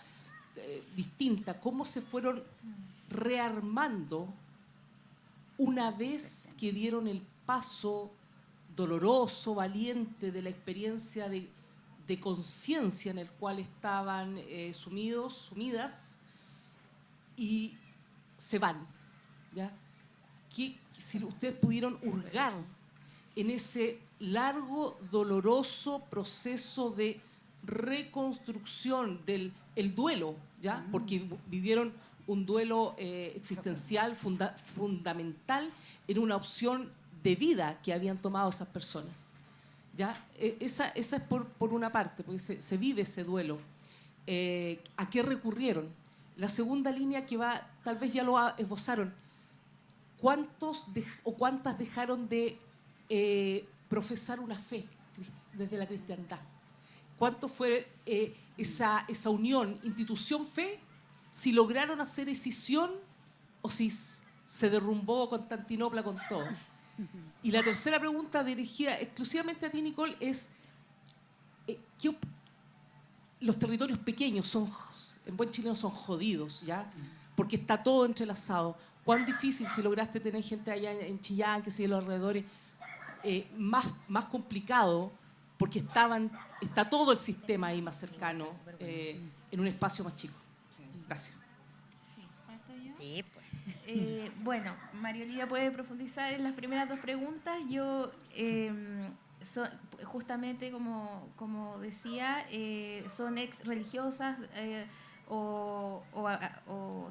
G: distinta, cómo se fueron rearmando una vez que dieron el paso doloroso, valiente de la experiencia de conciencia en el cual estaban sumidas, y se van, ¿ya? Si ustedes pudieron hurgar en ese largo, doloroso proceso de reconstrucción del duelo, ¿ya? Porque vivieron un duelo existencial fundamental en una opción de vida que habían tomado esas personas, ¿ya? Esa es por una parte, porque se vive ese duelo. ¿A qué recurrieron? La segunda línea que va, tal vez ya lo esbozaron, ¿cuántos o cuántas dejaron de profesar una fe desde la cristiandad? ¿Cuánto fue esa unión institución-fe? Si lograron hacer escisión o si se derrumbó Constantinopla con todo. Y la tercera pregunta, dirigida exclusivamente a ti, Nicole, es los territorios pequeños son, en buen chileno, son jodidos, ¿ya? Porque está todo entrelazado. Cuán difícil si lograste tener gente allá en Chillán, que sé yo, los alrededores, más complicado, porque está todo el sistema ahí más cercano, en un espacio más chico. Gracias.
A: Sí, pues.
C: Bueno, María Olivia puede profundizar en las primeras dos preguntas. Yo, justamente como decía, son ex religiosas o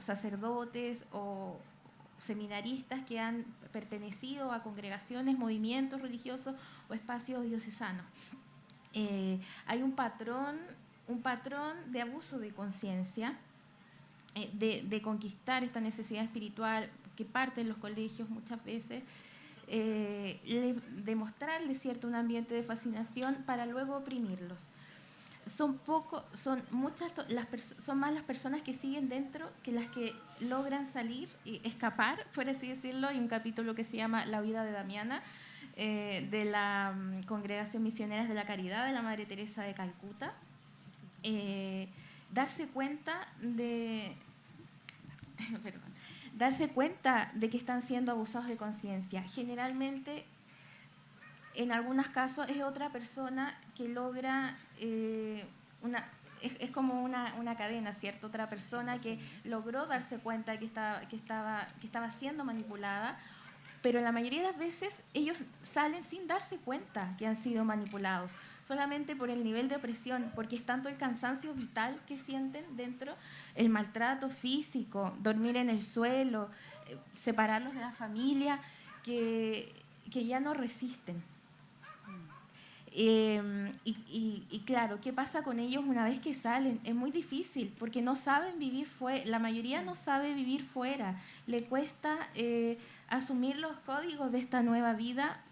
C: sacerdotes o seminaristas que han pertenecido a congregaciones, movimientos religiosos o espacios diocesanos. Hay un patrón de abuso de conciencia, de conquistar esta necesidad espiritual que parte en los colegios muchas veces, demostrarles un ambiente de fascinación para luego oprimirlos. Son más las personas que siguen dentro que las que logran salir y escapar, por así decirlo. Hay un capítulo que se llama La vida de Damiana, de la Congregación Misioneras de la Caridad de la Madre Teresa de Calcuta. Darse cuenta de que están siendo abusados de conciencia. Generalmente, en algunos casos, es otra persona que logra es como una cadena, ¿cierto? Otra persona que logró darse cuenta que estaba siendo manipulada, pero la mayoría de las veces ellos salen sin darse cuenta que han sido manipulados, solamente por el nivel de opresión, porque es tanto el cansancio vital que sienten dentro, el maltrato físico, dormir en el suelo, separarlos de la familia, que ya no resisten. Y claro, ¿qué pasa con ellos una vez que salen? Es muy difícil, porque no saben vivir fuera, la mayoría no sabe vivir fuera, le cuesta asumir los códigos de esta nueva vida,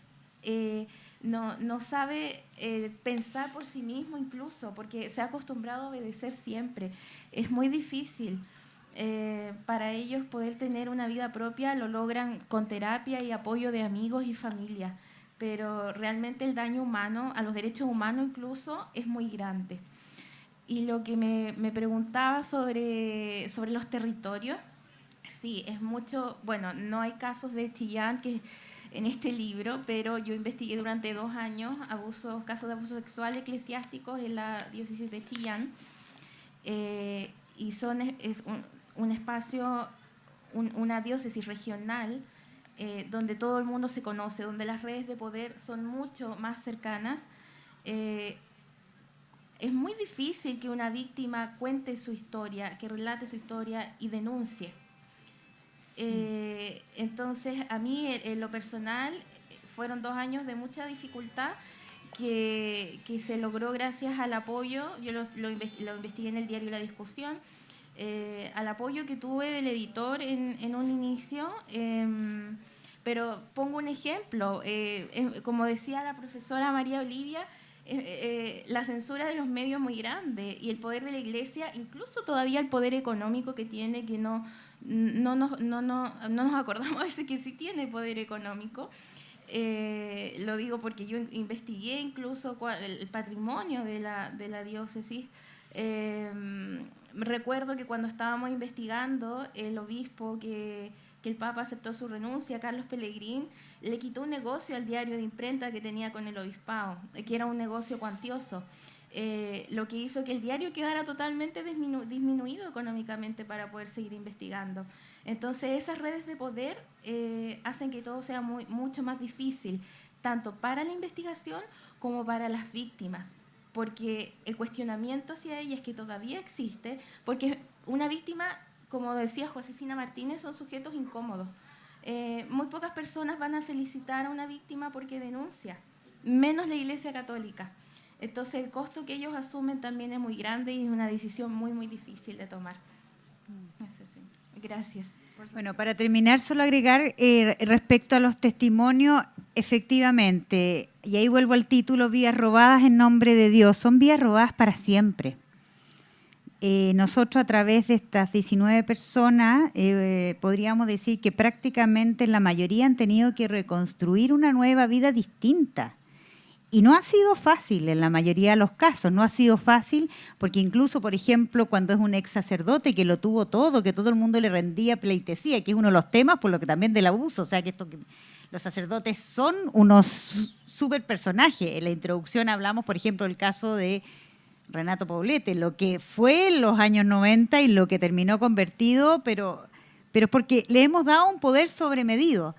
C: no sabe pensar por sí mismo incluso, porque se ha acostumbrado a obedecer siempre. Es muy difícil para ellos poder tener una vida propia, lo logran con terapia y apoyo de amigos y familia, pero realmente el daño humano, a los derechos humanos incluso, es muy grande. Y lo que me preguntaba sobre los territorios, sí, es mucho, bueno, no hay casos de Chillán que en este libro, pero yo investigué durante 2 años casos de abuso sexual eclesiásticos en la diócesis de Chillán, y es un espacio, una diócesis regional, donde todo el mundo se conoce, donde las redes de poder son mucho más cercanas. Es muy difícil que una víctima cuente su historia, que relate su historia y denuncie. Entonces, a mí, en lo personal, fueron 2 años de mucha dificultad que se logró gracias al apoyo. Yo lo investigué en el diario La Discusión, al apoyo que tuve del editor en un inicio. Pero pongo un ejemplo, como decía la profesora María Olivia, la censura de los medios es muy grande, y el poder de la Iglesia, incluso todavía el poder económico que tiene, que no nos acordamos a veces que sí tiene poder económico. Lo digo porque yo investigué incluso el patrimonio de la diócesis. Recuerdo que cuando estábamos investigando, el obispo que el Papa aceptó su renuncia, Carlos Pellegrín, le quitó un negocio al diario de imprenta que tenía con el obispado, que era un negocio cuantioso, lo que hizo que el diario quedara totalmente disminuido económicamente para poder seguir investigando. Entonces, esas redes de poder hacen que todo sea mucho más difícil, tanto para la investigación como para las víctimas, porque el cuestionamiento hacia ellas que todavía existe, porque una víctima, como decía Josefina Martínez, son sujetos incómodos. Muy pocas personas van a felicitar a una víctima porque denuncia, menos la Iglesia Católica. Entonces, el costo que ellos asumen también es muy grande y es una decisión muy, muy difícil de tomar. Gracias.
B: Bueno, para terminar, solo agregar respecto a los testimonios, efectivamente, y ahí vuelvo al título, vidas robadas en nombre de Dios, son vidas robadas para siempre. Nosotros, a través de estas 19 personas, podríamos decir que prácticamente la mayoría han tenido que reconstruir una nueva vida distinta. Y no ha sido fácil en la mayoría de los casos, no ha sido fácil porque incluso, por ejemplo, cuando es un ex sacerdote que lo tuvo todo, que todo el mundo le rendía pleitesía, que es uno de los temas, por lo que también del abuso, o sea, que los sacerdotes son unos súper personajes. En la introducción hablamos, por ejemplo, del caso de Renato Poblete, lo que fue en los años 90 y lo que terminó convertido, pero porque le hemos dado un poder sobremedido.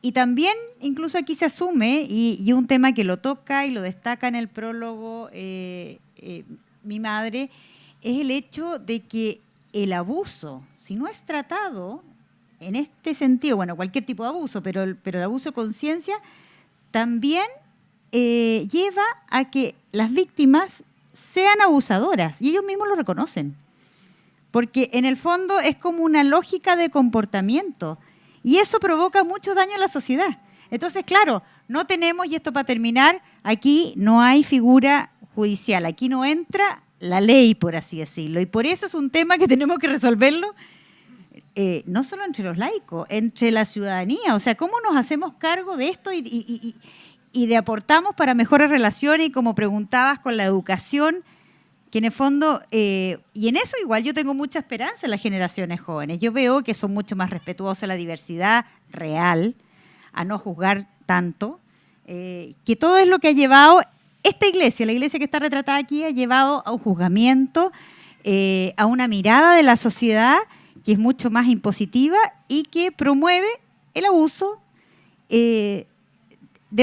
B: Y también, incluso aquí se asume, y un tema que lo toca y lo destaca en el prólogo mi madre, es el hecho de que el abuso, si no es tratado en este sentido, bueno, cualquier tipo de abuso, pero el abuso de conciencia también lleva a que las víctimas sean abusadoras, y ellos mismos lo reconocen. Porque en el fondo es como una lógica de comportamiento, y eso provoca mucho daño a la sociedad. Entonces, claro, no tenemos, y esto para terminar, aquí no hay figura judicial, aquí no entra la ley, por así decirlo, y por eso es un tema que tenemos que resolverlo, no solo entre los laicos, entre la ciudadanía. O sea, ¿cómo nos hacemos cargo de esto y de aportamos para mejores relaciones? Y como preguntabas, con la educación, que en el fondo, y en eso igual yo tengo mucha esperanza en las generaciones jóvenes. Yo veo que son mucho más respetuosas a la diversidad real, a no juzgar tanto, que todo es lo que ha llevado esta iglesia, la iglesia que está retratada aquí, ha llevado a un juzgamiento, a una mirada de la sociedad que es mucho más impositiva y que promueve el abuso de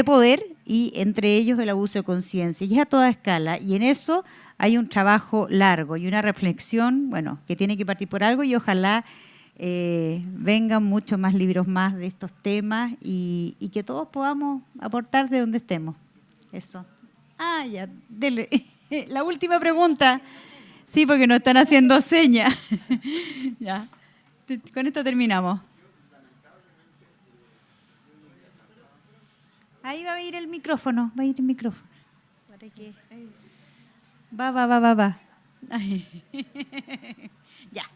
B: poder, y entre ellos el abuso de conciencia. Y es a toda escala, y en eso hay un trabajo largo y una reflexión, bueno, que tiene que partir por algo, y ojalá vengan muchos más libros más de estos temas y que todos podamos aportar de donde estemos. Eso. Ya, dele. La última pregunta. Sí, porque nos están haciendo señas. Ya. Con esto terminamos. Ahí va a ir el micrófono. Va a ir el micrófono. ¿Para qué? Va. Ya.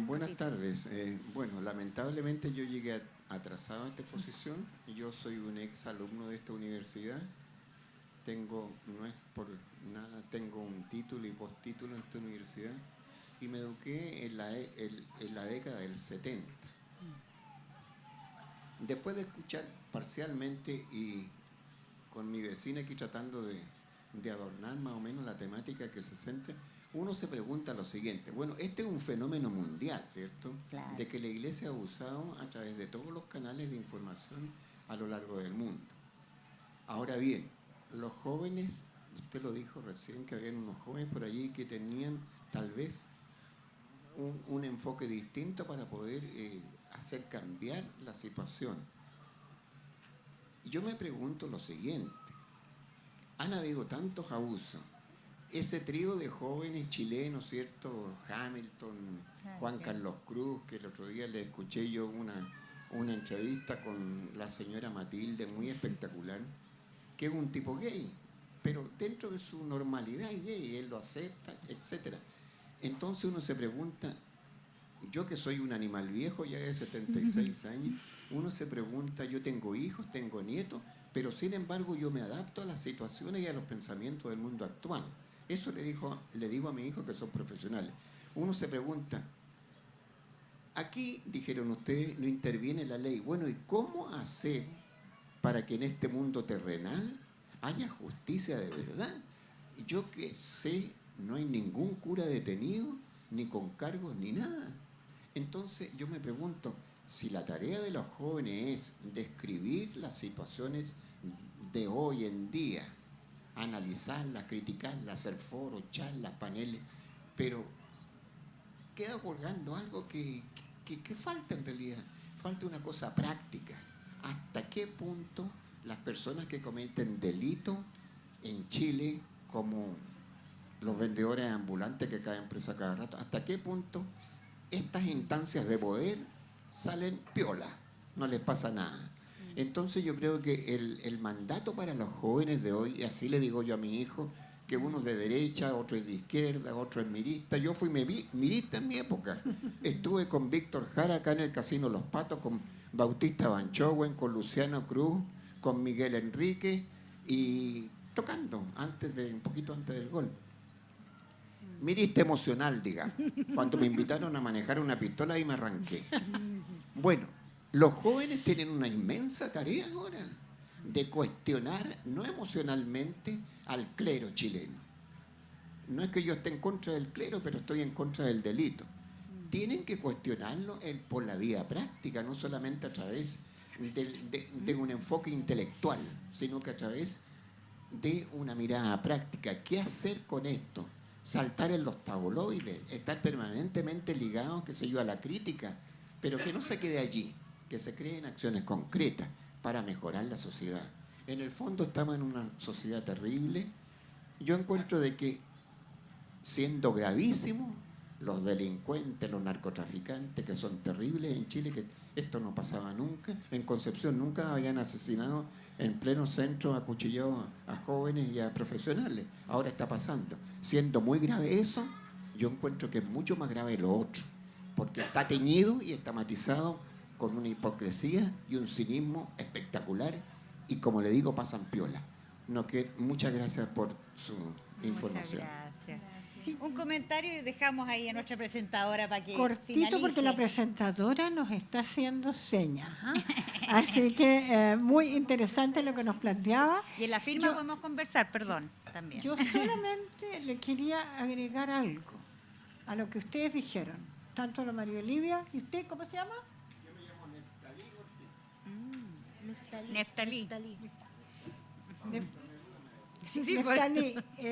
H: Buenas tardes. Bueno, lamentablemente yo llegué atrasado a esta exposición. Yo soy un ex alumno de esta universidad. No es por nada, tengo un título y postítulo en esta universidad. Y me eduqué en la década del 70. Después de escuchar parcialmente y con mi vecina aquí tratando de adornar más o menos la temática que se centra, uno se pregunta lo siguiente. Bueno, este es un fenómeno mundial, ¿cierto?
B: Claro.
H: De que la Iglesia ha abusado a través de todos los canales de información a lo largo del mundo. Ahora bien, los jóvenes, usted lo dijo recién, que habían unos jóvenes por allí que tenían tal vez un enfoque distinto para poder hacer cambiar la situación. Yo me pregunto lo siguiente. Han habido tantos abusos. Ese trío de jóvenes chilenos, ¿cierto? Hamilton, Juan Carlos Cruz, que el otro día le escuché yo una entrevista con la señora Matilde, muy espectacular, que es un tipo gay, pero dentro de su normalidad es gay, él lo acepta, etc. Entonces uno se pregunta, yo que soy un animal viejo, ya de 76 años, uno se pregunta, yo tengo hijos, tengo nietos, pero sin embargo yo me adapto a las situaciones y a los pensamientos del mundo actual. Eso le digo a mi hijo, que son profesionales. Uno se pregunta, aquí, dijeron ustedes, no interviene la ley. Bueno, ¿y cómo hacer para que en este mundo terrenal haya justicia de verdad? Yo que sé, no hay ningún cura detenido, ni con cargos, ni nada. Entonces yo me pregunto, si la tarea de los jóvenes es describir las situaciones de hoy en día, analizarlas, criticarlas, hacer foros, charlas, paneles, pero queda colgando algo que falta en realidad. Falta una cosa práctica. ¿Hasta qué punto las personas que cometen delitos en Chile, como los vendedores ambulantes que caen presos cada rato, hasta qué punto estas instancias de poder salen piola, no les pasa nada? Entonces yo creo que el mandato para los jóvenes de hoy, y así le digo yo a mi hijo, que uno es de derecha, otro es de izquierda, otro es mirista. Yo fui mirista en mi época. Estuve con Víctor Jara acá en el Casino Los Patos, con Bautista Banchowen, con Luciano Cruz, con Miguel Enrique y tocando un poquito antes del gol. Miriste emocional, digamos. Cuando me invitaron a manejar una pistola y me arranqué. Bueno, los jóvenes tienen una inmensa tarea ahora de cuestionar, no emocionalmente, al clero chileno. No es que yo esté en contra del clero, pero estoy en contra del delito. Tienen que cuestionarlo por la vía práctica, no solamente a través de un enfoque intelectual, sino que a través de una mirada práctica. ¿Qué hacer con esto? Saltar en los tabloides, estar permanentemente ligados, qué sé yo, a la crítica, pero que no se quede allí, que se creen acciones concretas para mejorar la sociedad. En el fondo estamos en una sociedad terrible. Yo encuentro de que, siendo gravísimo, los delincuentes, los narcotraficantes, que son terribles en Chile, que esto no pasaba nunca. En Concepción nunca habían asesinado en pleno centro, acuchillado a jóvenes y a profesionales. Ahora está pasando. Siendo muy grave eso, yo encuentro que es mucho más grave lo otro, porque está teñido y está matizado con una hipocresía y un cinismo espectacular, y como le digo, pasan piola. Muchas gracias por su información.
B: Muchas gracias. Sí, un comentario y dejamos ahí a nuestra presentadora para que
D: cortito
B: finalice.
D: Porque la presentadora nos está haciendo señas. Así que muy interesante lo que nos planteaba.
B: Y en la firma podemos conversar, perdón, también.
D: Yo solamente le quería agregar algo a lo que ustedes dijeron, tanto la María Olivia y usted, ¿cómo se llama?
H: Yo me llamo
B: Neftalí.
D: Neftalí,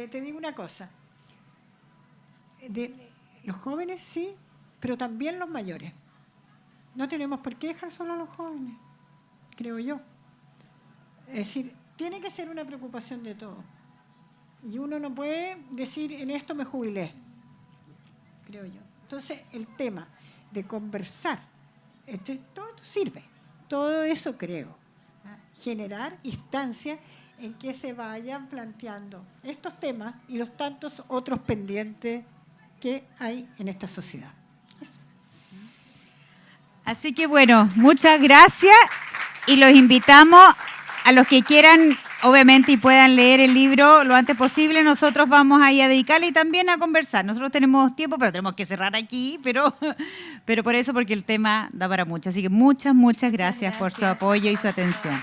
D: te digo una cosa. Los jóvenes sí, pero también los mayores. No tenemos por qué dejar solo a los jóvenes, creo yo. Es decir, tiene que ser una preocupación de todos. Y uno no puede decir, en esto me jubilé, creo yo. Entonces, el tema de conversar, todo esto sirve. Todo eso creo. Generar instancias en que se vayan planteando estos temas y los tantos otros pendientes que hay en esta sociedad. Eso.
B: Así que bueno, muchas gracias y los invitamos a los que quieran, obviamente, y puedan leer el libro lo antes posible. Nosotros vamos ahí a dedicarle y también a conversar. Nosotros tenemos tiempo, pero tenemos que cerrar aquí, pero por eso, porque el tema da para mucho. Así que muchas gracias por su apoyo y su atención.